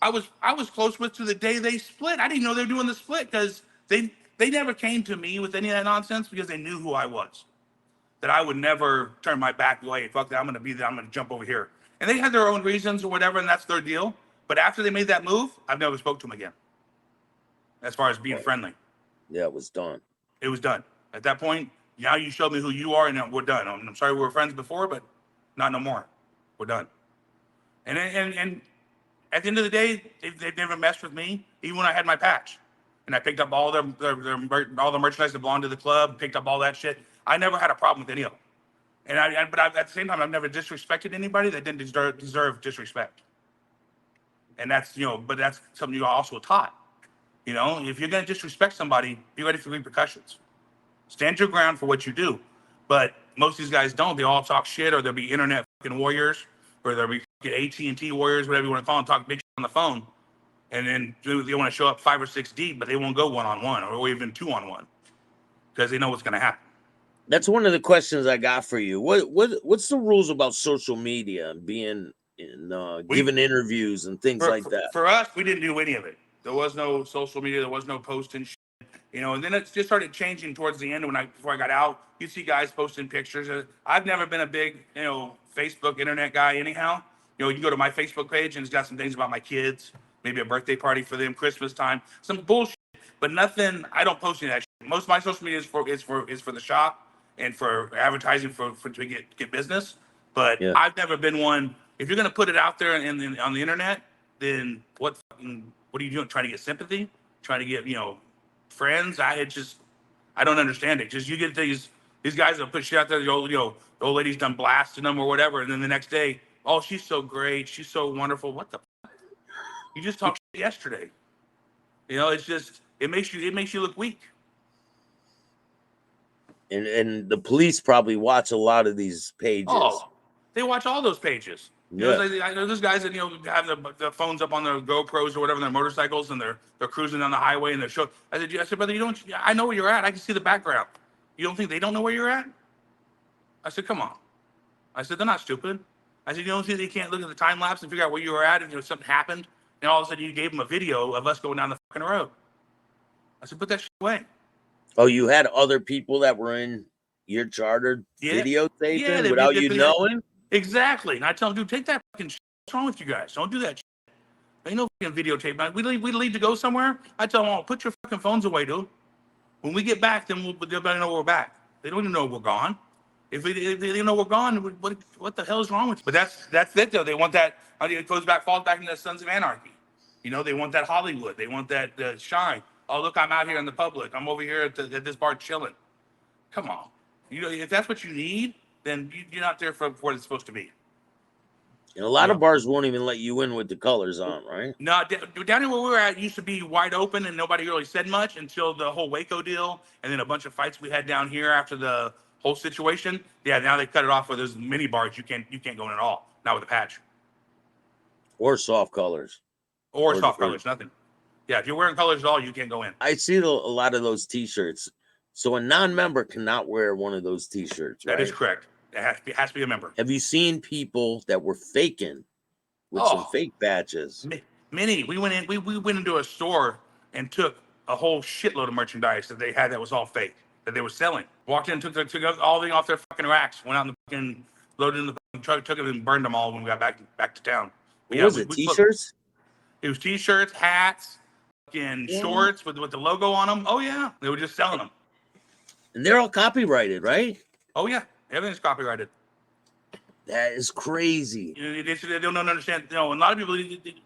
S1: I was close with to the day they split. I didn't know they were doing the split because they never came to me with any of that nonsense because they knew who I was. That I would never turn my back away. Fuck that, I'm gonna be there, I'm gonna jump over here. And they had their own reasons or whatever, and that's their deal. But after they made that move, I've never spoke to them again. As far as being friendly.
S2: Yeah, it was done.
S1: It was done. At that point, now you showed me who you are, and we're done. I'm sorry we were friends before, but not no more. We're done. And at the end of the day, they never messed with me, even when I had my patch. And I picked up all all the merchandise that belonged to the club, picked up all that shit. I never had a problem with any of them. But at the same time, I've never disrespected anybody that didn't deserve disrespect. And that's, but that's something you also taught. If you're going to disrespect somebody, be ready for repercussions. Stand your ground for what you do. But most of these guys don't. They all talk shit, or they'll be internet fucking warriors, or they'll be AT&T warriors, whatever you want to call them, talk big shit on the phone. And then they want to show up 5 or 6 deep, but they won't go one-on-one or even 2-on-1 because they know what's going to happen.
S2: That's one of the questions I got for you. What's the rules about social media and being giving interviews and things like that?
S1: For us, we didn't do any of it. There was no social media. There was no posting shit, and then it just started changing towards the end before I got out. You see guys posting pictures. I've never been a big, Facebook internet guy anyhow. You go to my Facebook page and it's got some things about my kids, maybe a birthday party for them, Christmas time, some bullshit, but nothing. I don't post any of that shit. Most of my social media is for the shop and for advertising to get business. But
S2: Yeah.
S1: I've never been one. If you're gonna put it out there on the internet, then what are you doing? Trying to get sympathy? Trying to get friends? I don't understand it. Just you get these guys that put shit out there. The old lady's done blasting them or whatever, and then the next day, oh, she's so great, she's so wonderful. What the? You just talked shit yesterday. It's just it makes you look weak.
S2: And the police probably watch a lot of these pages.
S1: Oh, they watch all those pages.
S2: Yeah.
S1: I know there's guys that have the phones up on their GoPros or whatever, their motorcycles, and they're cruising down the highway and they're showing. I said, brother, you don't. I know where you're at. I can see the background. You don't think they don't know where you're at? I said, come on. I said, they're not stupid. I said, you don't think they can't look at the time lapse and figure out where you were at if something happened, and all of a sudden you gave them a video of us going down the fucking road. I said, put that shit away.
S2: Oh, you had other people that were in your chartered videotaping without you knowing?
S1: Exactly. And I tell them, dude, take that fucking shit. What's wrong with you guys? Don't do that shit. Ain't no fucking videotape. We leave to go somewhere. I tell them, oh, put your fucking phones away, dude. When we get back, then they'll know we're back. They don't even know we're gone. If they know we're gone, what the hell is wrong with you? But that's it, though. They want that. It falls back into the Sons of Anarchy. They want that Hollywood. They want that shine. Oh, look, I'm out here in the public. I'm over here at this bar chilling. Come on. If that's what you need, then you're not there for what it's supposed to be.
S2: And a lot of bars won't even let you in with the colors on, right?
S1: No, down here where we were at used to be wide open and nobody really said much until the whole Waco deal and then a bunch of fights we had down here after the whole situation. Yeah, now they cut it off where there's mini bars you can't go in at all. Not with a patch.
S2: Or soft colors.
S1: Or soft colors, nothing. Yeah, if you're wearing colors at all, you can't go in.
S2: I see a lot of those T-shirts. So a non-member cannot wear one of those T-shirts, right?
S1: That is correct. It has to be a member.
S2: Have you seen people that were faking with some
S1: Oh,
S2: fake badges.
S1: many. We went in. We went into a store and took a whole shitload of merchandise that they had that was all fake that they were selling. Walked in, took all the off their fucking racks. Went out and fucking loaded in the fucking truck, took it and burned them all when we got back to town. But
S2: What
S1: yeah,
S2: was it? T-shirts?
S1: it was t-shirts, hats, fucking
S2: What?
S1: shorts with the logo on them. Oh yeah, they were just selling them.
S2: And they're all copyrighted, right?
S1: Oh yeah, everything's copyrighted.
S2: That is crazy.
S1: You know, they don't understand. You know, a lot of people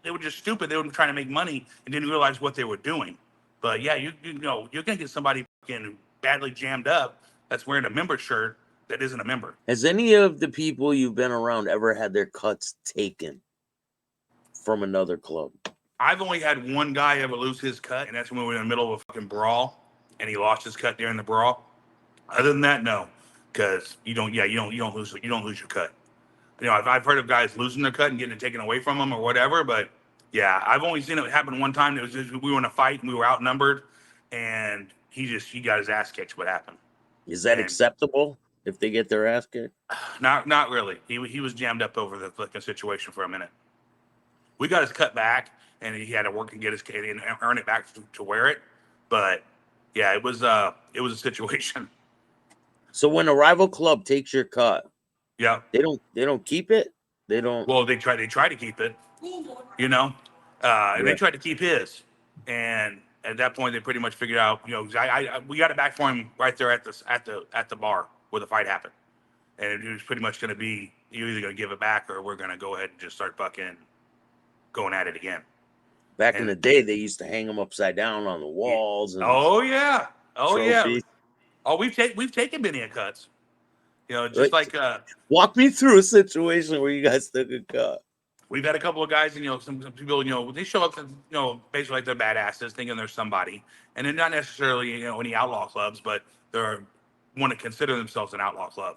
S1: they were just stupid. They were trying to make money and didn't realize what they were doing. But yeah, you know you're gonna get somebody fucking badly jammed up that's wearing a member shirt that isn't a member.
S2: Has any of the people you've been around ever had their cuts taken from another club?
S1: I've only had one guy ever lose his cut, and that's when we were in the middle of a fucking brawl, and he lost his cut during the brawl. Other than that, no, because you don't. Yeah, you don't lose your cut. You know, I've heard of guys losing their cut and getting it taken away from them or whatever, but yeah, I've only seen it happen one time. It was just, we were in a fight and we were outnumbered, and he got his ass kicked. What happened?
S2: Is that
S1: And
S2: acceptable if they get their ass kicked?
S1: not really. He was jammed up over the fucking situation for a minute. We got his cut back, and he had to work and get his and earn it back to wear it. But yeah, it was a situation.
S2: So when a rival club takes your cut,
S1: Yeah.
S2: they don't keep it. They don't.
S1: Well, they try to keep it. You know, and they tried to keep his, and at that point they pretty much figured out. You know, we got it back for him right there at the bar where the fight happened, and it was pretty much going to be you're either going to give it back or we're going to go ahead and just start fucking going at it again.
S2: Back in
S1: And
S2: the day, they used to hang them upside down on the walls and
S1: oh yeah,
S2: trophies.
S1: oh we've taken many a cuts. You know, just
S2: Like,
S1: like
S2: walk me through a situation where you guys took a cut.
S1: we've had a couple of guys, and you know, some people, you know, they show up, you know, basically like they're badasses, thinking they're somebody, and they're not necessarily, you know, any outlaw clubs, but they're want to consider themselves an outlaw club.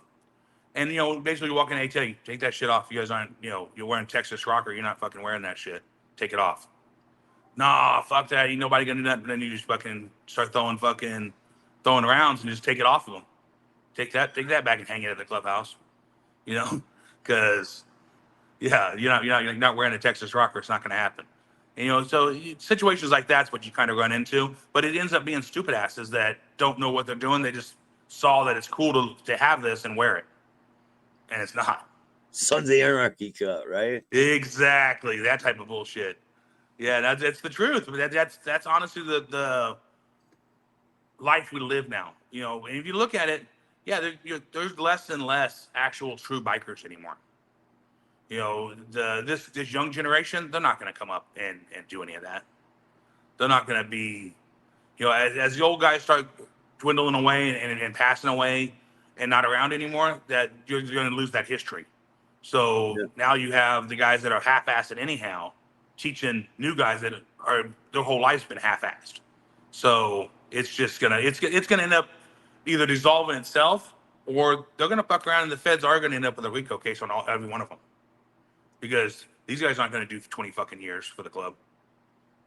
S1: And you know, basically walking, hey, take that shit off. You guys aren't, you know, you're wearing Texas rocker. You're not fucking wearing that shit. Take it off. Nah, fuck that. Ain't nobody gonna do that. But then you just fucking start throwing rounds and just take it off of them. Take that back and hang it at the clubhouse. You know, because yeah, you're not wearing a Texas rocker. It's not going to happen. And, you know, so situations like that's what you kind of run into. But it ends up being stupid asses that don't know what they're doing. They just saw that it's cool to have this and wear it, and it's not.
S2: Sons of Anarchy cut, right?
S1: Exactly that type of bullshit. Yeah, that's the truth. That's honestly the life we live now. You know, and if you look at it, yeah, there's less and less actual true bikers anymore. You know, this young generation, they're not going to come up and do any of that. They're not going to be, you know, as the old guys start dwindling away and passing away and not around anymore, that you're going to lose that history. So
S2: Yeah.
S1: now you have the guys that are half-assed anyhow, teaching new guys that are their whole life's been half-assed. So it's just gonna end up either dissolving itself, or they're gonna fuck around and the feds are gonna end up with a RICO case on every one of them. Because these guys aren't going to do 20 fucking years for the club.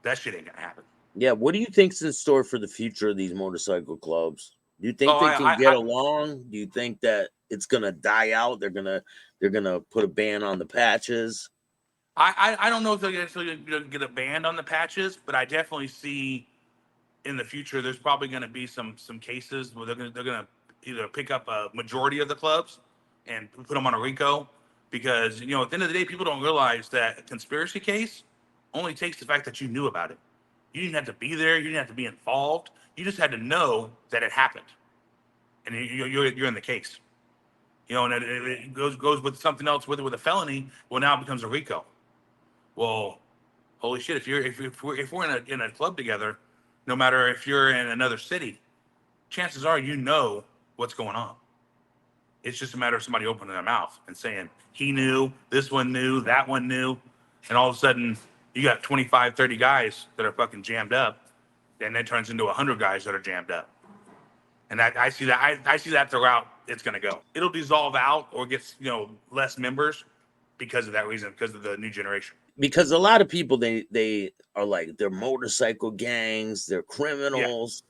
S1: That shit ain't going to happen.
S2: Yeah. What do you think's in store for the future of these motorcycle clubs? Do you think
S1: Oh,
S2: they can get along? Do you think that it's gonna die out? They're gonna put a ban on the patches.
S1: I don't know if they're going to get a ban on the patches, but I definitely see in the future there's probably going to be some cases where they're going to either pick up a majority of the clubs and put them on a RICO, because you know at the end of the day people don't realize that a conspiracy case only takes the fact that you knew about it. You didn't have to be there. You didn't have to be involved. You just had to know that it happened, and you're in the case. You know, and it goes with something else with a felony. Well, now it becomes a RICO. Well, holy shit! If we're in a club together, no matter if you're in another city, chances are you know what's going on. It's just a matter of somebody opening their mouth and saying he knew, this one knew, that one knew, and all of a sudden you got 25, 30 guys that are fucking jammed up, and that turns into 100 guys that are jammed up. And I see that I see that throughout. It's going to go. It'll dissolve out or gets, you know, less members because of that reason, because of the new generation.
S2: Because a lot of people they are like they're motorcycle gangs, they're criminals,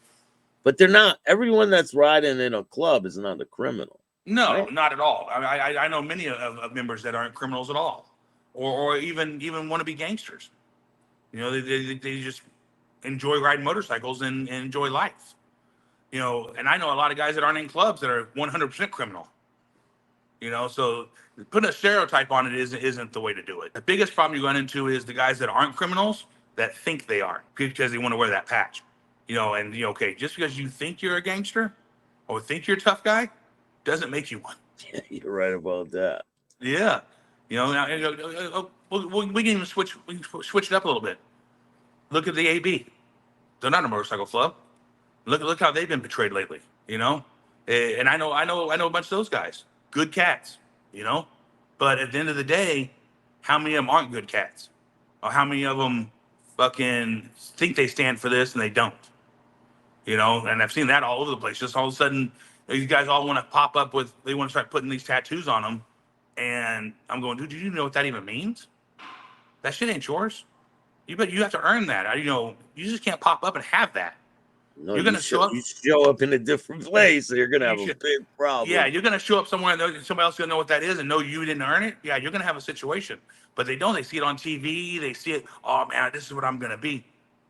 S2: but they're not. Everyone that's riding in a club is not a criminal.
S1: No,
S2: Right?
S1: not at all. I know many of members that aren't criminals at all. or even want to be gangsters. You know, they just enjoy riding motorcycles and enjoy life. You know, and I know a lot of guys that aren't in clubs that are 100% criminal. You know, so putting a stereotype on it isn't the way to do it. The biggest problem you run into is the guys that aren't criminals that think they are because they want to wear that patch. You know, and okay, just because you think you're a gangster or think you're a tough guy doesn't make you one.
S2: Yeah, you're right about that.
S1: Yeah, you know, now, we can even switch it up a little bit. Look at the AB. They're not a motorcycle club. Look how they've been portrayed lately. You know, and I know a bunch of those guys. Good cats. You know, but at the end of the day, how many of them aren't good cats? Or how many of them fucking think they stand for this and they don't? You know, and I've seen that all over the place. Just all of a sudden, these guys all want to pop up with, they want to start putting these tattoos on them. And I'm going, dude, do you know what that even means? That shit ain't yours. You have to earn that. You know, you just can't pop up and have that.
S2: No,
S1: You're gonna show up.
S2: You show up in a different place, so you're gonna have a big problem.
S1: Yeah, you're gonna show up somewhere and somebody else gonna know what that is and know you didn't earn it. Yeah, you're gonna have a situation. But they don't. They see it on TV. They see it. Oh man, this is what I'm gonna be.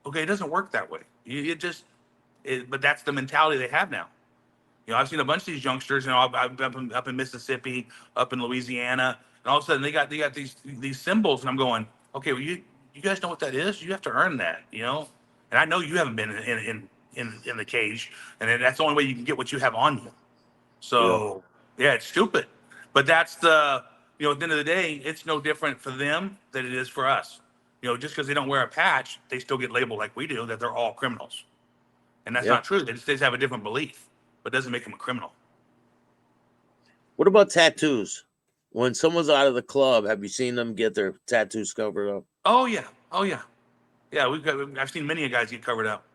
S1: Okay, it doesn't work that way. But that's the mentality they have now. You know, I've seen a bunch of these youngsters. You know, up in Mississippi, up in Louisiana, and all of a sudden they got these symbols, and I'm going, okay, well you guys know what that is? You have to earn that. You know, and I know you haven't been in the cage, and that's the only way you can get what you have on you. So yeah, it's stupid, but that's the, you know, at the end of the day, it's no different for them than it is for us. You know, just because they don't wear a patch, they still get labeled like we do that they're all criminals, and that's not true. They just have a different belief, but it doesn't make them a criminal.
S2: What about tattoos? When someone's out of the club, have you seen them get their tattoos covered up?
S1: Oh yeah, yeah. I've seen many guys get covered up.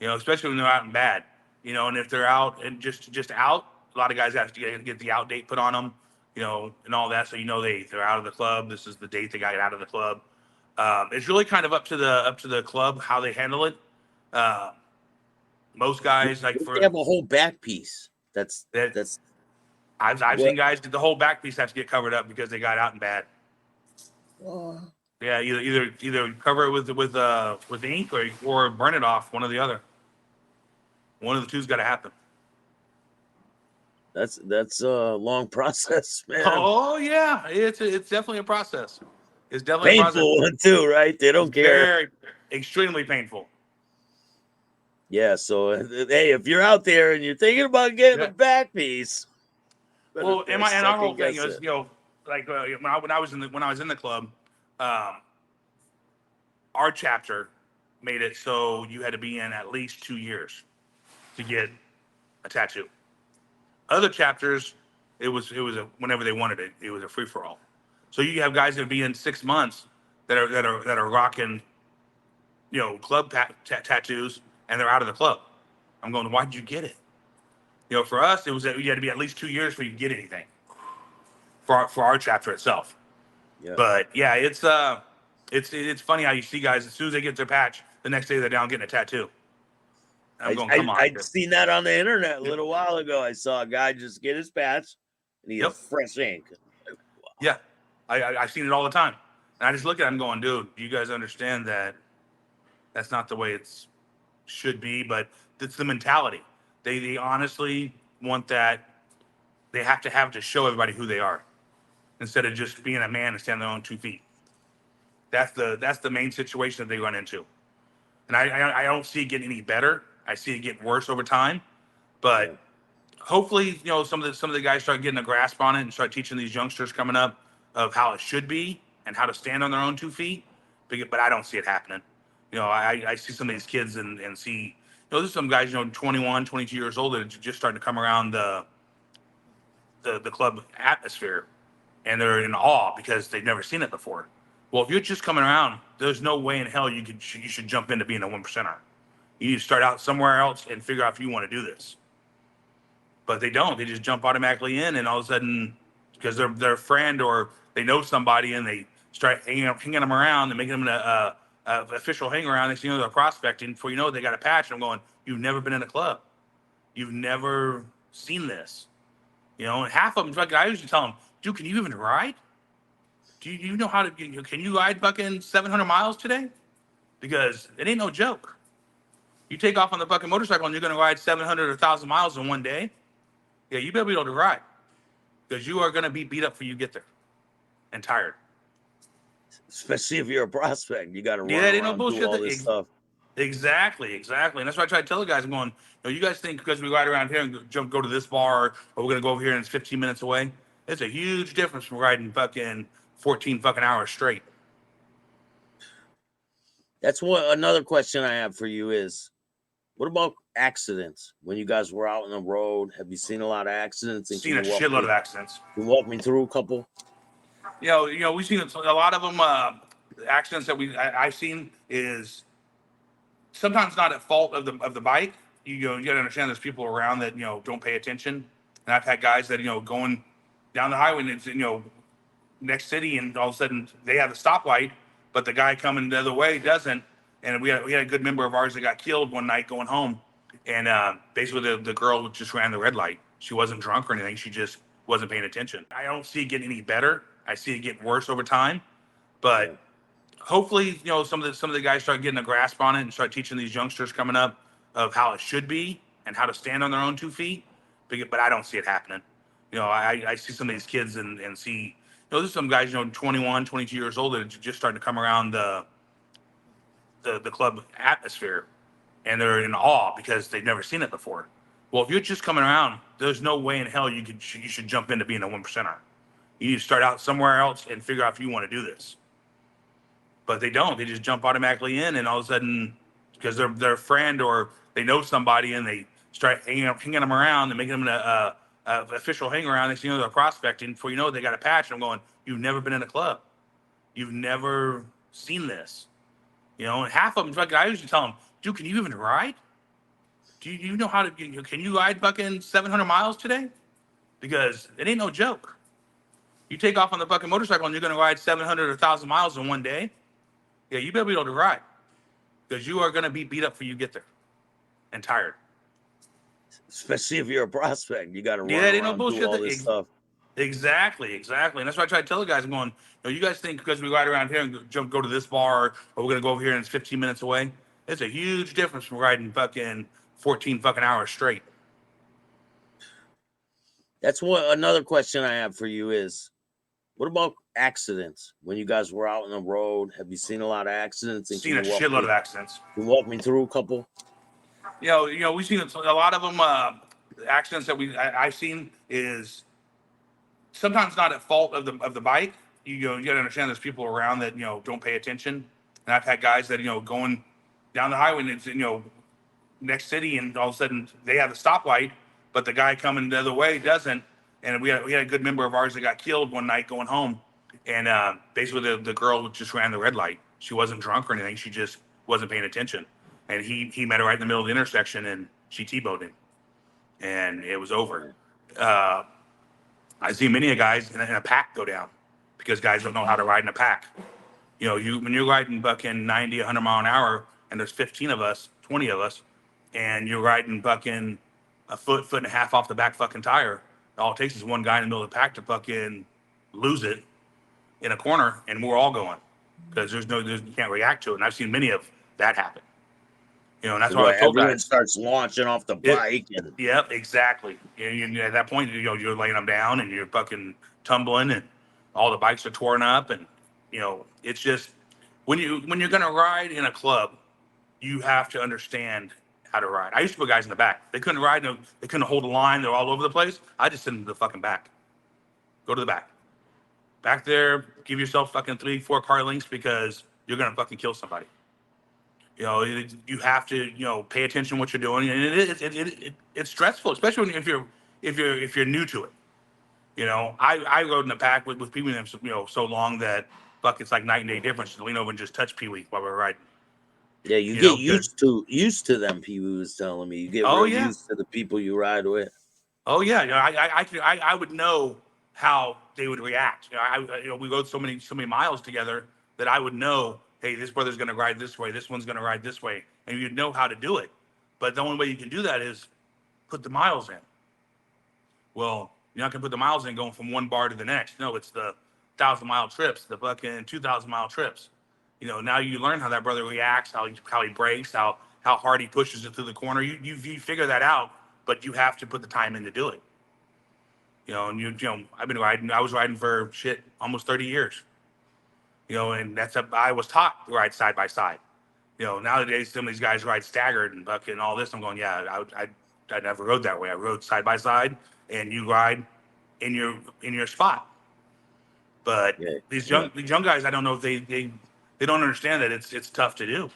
S1: You know, especially when they're out and bad. You know, and if they're out and just out, a lot of guys have to get the out date put on them. You know, and all that, so you know they're out of the club. This is the date they got out of the club. It's really kind of up to the club how they handle it. Most guys like
S2: they have a whole back piece. That's
S1: I've seen guys get the whole back piece have to get covered up because they got out and bad. Yeah, either cover it with ink or burn it off. One or the other. One of the two's got to happen.
S2: That's a long process, man.
S1: Oh yeah, it's definitely a process. It's definitely
S2: painful one too, right? They don't care.
S1: Very extremely painful.
S2: Yeah. So hey, if you're out there and you're thinking about getting a back piece,
S1: well, and our whole thing is, you know, like when I was in the club, our chapter made it so you had to be in at least 2 years to get a tattoo. Other chapters, it was whenever they wanted it. It was a free for all. So you have guys that be in 6 months that are rocking, you know, club tattoos, and they're out of the club. I'm going, why did you get it? You know, for us, it was that you had to be at least 2 years before you get anything. For our chapter itself. Yeah. But yeah, it's funny how you see guys as soon as they get their patch, the next day they're down getting a tattoo. I'm going, come on.
S2: I'd seen that on the internet a little while ago. I saw a guy just get his patch and he has fresh ink.
S1: Wow. Yeah. I've seen it all the time. And I just look at him going, dude, you guys understand that that's not the way it's should be, but it's the mentality. They honestly want that. They have to show everybody who they are instead of just being a man and standing on 2 feet. That's the main situation that they run into. And I don't see it getting any better. I see it getting worse over time. But hopefully, you know, some of the guys start getting a grasp on it and start teaching these youngsters coming up of how it should be and how to stand on their own 2 feet. But I don't see it happening. You know, I see some of these kids and see, you know, there's some guys, you know, 21, 22 years old that are just starting to come around the club atmosphere, and they're in awe because they've never seen it before. Well, if you're just coming around, there's no way in hell you should jump into being a 1%er. You need to start out somewhere else and figure out if you want to do this. But they don't. They just jump automatically in, and all of a sudden, because they're their friend or they know somebody, and they start hanging them around and making them an official hang around. Next thing you know, they're prospecting. Before you know it, they got a patch. And I'm going, you've never been in a club. You've never seen this. You know, and half of them, like I usually tell them, dude, can you even ride? you know how to? Can you ride fucking 700 miles today? Because it ain't no joke. You take off on the fucking motorcycle and you're gonna ride 700 or 1,000 miles in one day. Yeah, you better be able to ride because you are gonna be beat up before you get there and tired.
S2: Especially if you're a prospect, you got to
S1: Yeah,
S2: run
S1: that ain't no
S2: around, do
S1: bullshit.
S2: all this stuff.
S1: Exactly, exactly. And that's why I try to tell the guys, I'm going, you guys think because we ride around here and go to this bar, or we're gonna go over here and it's 15 minutes away. It's a huge difference from riding fucking 14 fucking hours straight.
S2: That's what another question I have for you is, what about accidents? When you guys were out on the road, have you seen a lot of accidents? And
S1: Seen a shitload of accidents.
S2: can you walk me through a couple?
S1: We've seen a lot of them. Accidents that I've seen is sometimes not at fault of the bike. You got to understand there's people around that don't pay attention, and I've had guys that going down the highway and it's next city, and all of a sudden they have the stoplight, but the guy coming the other way doesn't. And we had a good member of ours that got killed one night going home, and basically the girl just ran the red light. She wasn't drunk or anything. She just wasn't paying attention. I don't see it getting any better. I see it getting worse over time,
S2: Yeah.
S1: but hopefully, some of the guys start getting a grasp on it and start teaching these youngsters coming up of how it should be and how to stand on their own 2 feet. But I don't see it happening. I see some of these kids and see, there's some guys, 21, 22 years old that are just starting to come around the club atmosphere, and they're in awe because they've never seen it before. Well, if you're just coming around, there's no way in hell you should jump into being a 1%er. You need to start out somewhere else and figure out if you want to do this. But they don't. They just jump automatically in, and all of a sudden, because they're their friend or they know somebody, and they start hanging them around and making them an official hang around. Next thing you know, they're prospecting. Before you know it, they got a patch. And I'm going, you've never been in a club. You've never seen this. And half of them, fucking, I usually tell them, dude, can you even ride? Do you know how to? Can you ride fucking 700 miles today? Because it ain't no joke. You take off on the fucking motorcycle and you're gonna ride 700 or 1,000 miles in one day. Yeah, you better be able to ride because you are going to be beat up before you get there and tired.
S2: Especially if you're a prospect, you got to
S1: Yeah,
S2: run
S1: that ain't no
S2: around, do
S1: bullshit.
S2: all this stuff.
S1: Exactly, exactly. And that's why I try to tell the guys, I'm going, you guys think because we ride around here and go to this bar, or we're going to go over here and it's 15 minutes away. It's a huge difference from riding fucking 14 fucking hours straight.
S2: That's what another question I have for you is, what about accidents? When you guys were out on the road, have you seen a lot of accidents? And
S1: Seen a shitload of accidents.
S2: Can you walk me through a couple?
S1: We've seen a lot of them. Accidents that I've seen is sometimes not at fault of the bike. You got to understand there's people around that don't pay attention, and I've had guys that going down the highway and it's next city, and all of a sudden they have the stoplight, but the guy coming the other way doesn't. And we had a good member of ours that got killed one night going home, and basically the girl just ran the red light. She wasn't drunk or anything. She just wasn't paying attention, and he met her right in the middle of the intersection, and she T-boned him, and it was over. Uh, I see many guys in a pack go down because guys don't know how to ride in a pack. When you're riding fucking 90, 100 mile an hour, and there's 15 of us, 20 of us, and you're riding fucking a foot and a half off the back fucking tire. All it takes is one guy in the middle of the pack to fucking lose it in a corner, and we're all going because you can't react to it. And I've seen many of that happen. And that's why I told
S2: everyone
S1: guys.
S2: starts launching off the bike.
S1: Yep, exactly. At that point, you're laying them down and you're fucking tumbling, and all the bikes are torn up, and it's just when you're gonna ride in a club, you have to understand how to ride. I used to put guys in the back. They couldn't ride. No, they couldn't hold a line. They're all over the place. I just send them to the fucking back. Go to the back. Back there, give yourself fucking 3-4 car lengths because you're gonna fucking kill somebody. You have to pay attention to what you're doing, and it's stressful, especially if you're new to it. I rode in the pack with Pee Wee so long that it's like night and day difference to lean over and just touch Pee Wee while we're riding.
S2: Yeah, you get used to them. People was telling me you get used to the people you ride with.
S1: Oh yeah, I would know how they would react. We rode so many miles together that I would know, hey, this brother's going to ride this way, this one's going to ride this way, and you'd know how to do it. But the only way you can do that is put the miles in. Well, you're not going to put the miles in going from one bar to the next. No, it's the 1,000-mile trips, the fucking 2,000-mile trips. You know, now you learn how that brother reacts, how he brakes, how hard he pushes it through the corner. You figure that out, but you have to put the time in to do it. You know, and you know, I've been riding. I was riding for shit almost 30 years. You know, and I was taught to ride side by side. You know, nowadays some of these guys ride staggered and fucking all this. I'm going, yeah, I never rode that way. I rode side by side, and you ride in your spot. But
S2: Yeah.
S1: these young guys, I don't know if they don't understand that it's tough to do.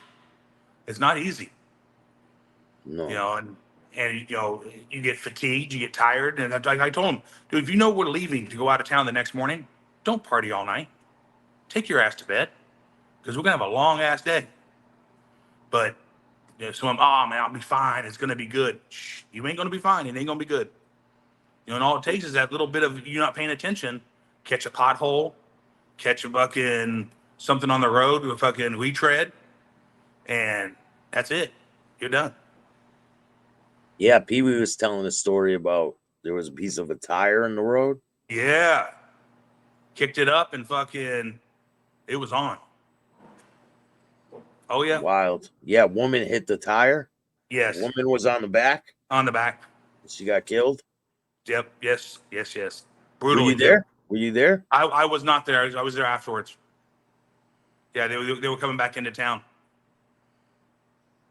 S1: It's not easy.
S2: No.
S1: You know, and you know, you get fatigued, you get tired, and like I told him, dude, if you know we're leaving to go out of town the next morning, don't party all night. Take your ass to bed because we're gonna have a long ass day. But you know, so oh man, I'll be fine. It's gonna be good. Shh, you ain't gonna be fine. It ain't gonna be good. You know, and all it takes is that little bit of you not paying attention, catch a pothole, catch a fucking something on the road with a fucking retread, and that's it. You're done.
S2: Yeah, Pee Wee was telling a story about there was a piece of a tire in the road.
S1: Yeah. Kicked it up and fucking it was on. Oh yeah.
S2: Wild. Yeah, woman hit the tire.
S1: Yes.
S2: Woman was on the back.
S1: On the back.
S2: She got killed.
S1: Yep. Yes. Yes. Yes.
S2: Were
S1: Brutally
S2: you
S1: too.
S2: there? Were you there?
S1: I was not there. I was there afterwards. Yeah, they were coming back into town.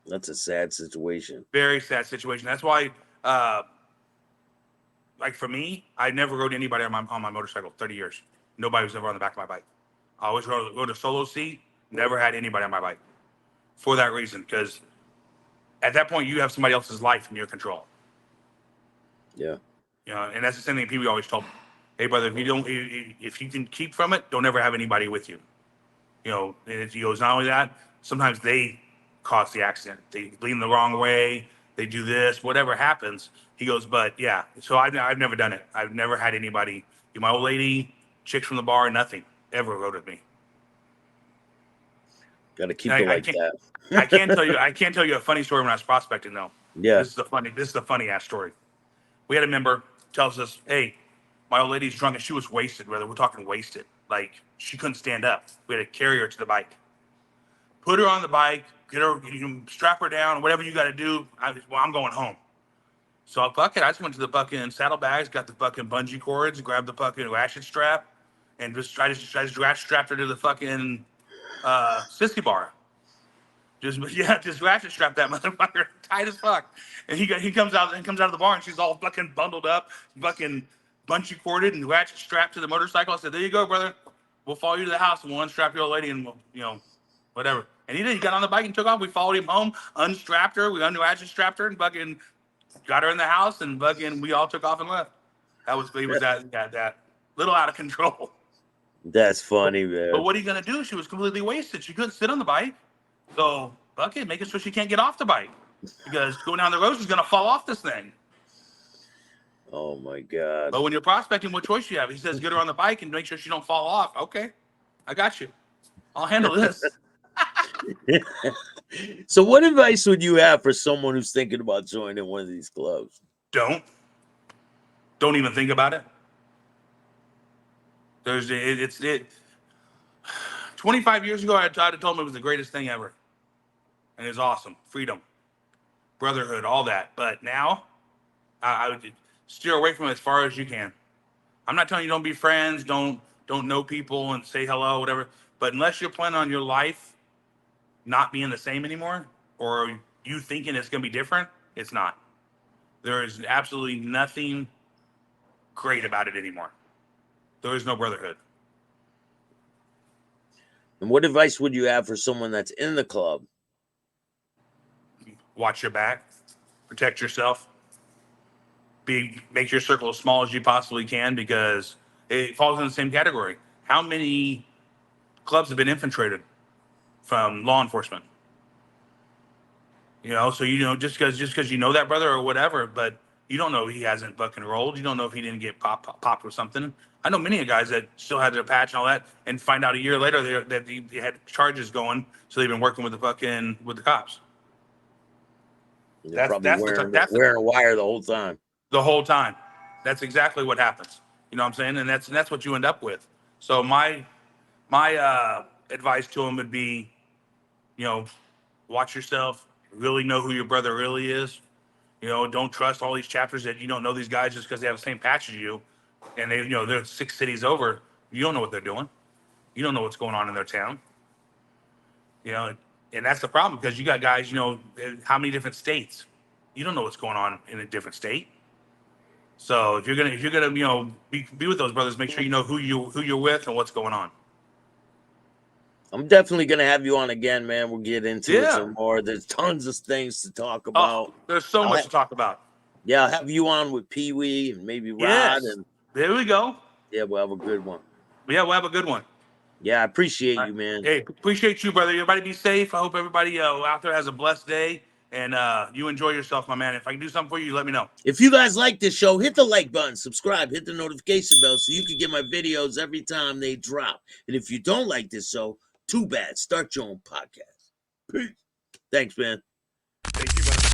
S2: That's a sad situation.
S1: Very sad situation. That's why, like for me, I never rode anybody on my motorcycle. 30 years. Nobody was ever on the back of my bike. I always rode a solo seat. Never had anybody on my bike. For that reason, because at that point you have somebody else's life in your control.
S2: Yeah.
S1: You know, and that's the same thing people always told me. Hey, brother, if you can keep from it, don't ever have anybody with you. You know, and he goes, not only that, sometimes they cause the accident. They lean the wrong way. They do this, whatever happens. He goes, but yeah. So I've never done it. I've never had anybody, my old lady, chicks from the bar, nothing ever rode with me.
S2: Got to keep
S1: And
S2: it like that.
S1: I can't tell you a funny story when I was prospecting though.
S2: Yeah.
S1: This is the funny ass story. We had a member tells us, hey, my old lady's drunk and she was wasted, brother. We're talking wasted. Like she couldn't stand up. We had to carry her to the bike. Put her on the bike, get her, strap her down, whatever you got to do. I'm going home. So I just went to the fucking saddlebags, got the fucking bungee cords, grabbed the fucking ratchet strap, and just I just strapped her to the fucking sissy bar. Just ratchet strap that motherfucker tight as fuck. And he comes out of the bar and she's all fucking bundled up, fucking bungee corded and ratchet strapped to the motorcycle. I said, there you go, brother. We'll follow you to the house and we'll unstrap your old lady and we'll, whatever. And he did. He got on the bike and took off. We followed him home, unstrapped her. We ratchet strapped her and fucking got her in the house and fucking we all took off and left. He was that little out of control.
S2: That's funny, man.
S1: But what are you gonna do? She was completely wasted. She couldn't sit on the bike. So making sure she can't get off the bike. Because going down the road, she's gonna fall off this thing.
S2: Oh my God.
S1: But when you're prospecting, what choice you have? He says, get her on the bike and make sure she don't fall off. Okay. I got you. I'll handle this.
S2: So what advice would you have for someone who's thinking about joining one of these clubs?
S1: Don't even think about it. 25 years ago, I tried to tell him it was the greatest thing ever. And it's awesome. Freedom, brotherhood, all that. But now, I would steer away from it as far as you can. I'm not telling you don't be friends, don't know people and say hello, whatever. But unless you're planning on your life not being the same anymore, or you thinking it's going to be different, it's not. There is absolutely nothing great about it anymore. There is no brotherhood.
S2: And what advice would you have for someone that's in the club?
S1: Watch your back, protect yourself, make your circle as small as you possibly can because it falls in the same category. How many clubs have been infiltrated from law enforcement? So just because you know that brother or whatever, but you don't know he hasn't fucking rolled. You don't know if he didn't get popped with something. I know many guys that still had their patch and all that, and find out a year later that they had charges going, so they've been working with the cops.
S2: They're probably wearing a wire the whole time.
S1: The whole time. That's exactly what happens. You know what I'm saying? And that's what you end up with. So my advice to him would be, watch yourself. Really know who your brother really is. Don't trust all these chapters that you don't know these guys just because they have the same patch as you, and they're 6 cities over. You don't know what they're doing. You don't know what's going on in their town. You know, and that's the problem because you got guys. In how many different states? You don't know what's going on in a different state. So if you're gonna be with those brothers, make sure you know who you're with and what's going on.
S2: I'm definitely gonna have you on again, man. We'll get into it
S1: Yeah.
S2: some more. There's tons of things to talk
S1: Oh,
S2: about.
S1: there's so
S2: I'll
S1: much
S2: ha-
S1: to talk about.
S2: yeah, I'll have you on with Pee Wee and maybe Rod,
S1: Yes.
S2: and
S1: There we go.
S2: yeah, we'll have a good one.
S1: Yeah, we'll have a good one.
S2: Yeah, I appreciate
S1: All right.
S2: you, man.
S1: Hey, appreciate you, brother. Everybody be safe. I hope everybody out there has a blessed day and you enjoy yourself, my man. If I can do something for you, let me know.
S2: If you guys like this show, hit the like button, subscribe, hit the notification bell so you can get my videos every time they drop. And if you don't like this show, too bad. Start your own podcast. Peace. Thanks, man.
S1: Thank you, brother.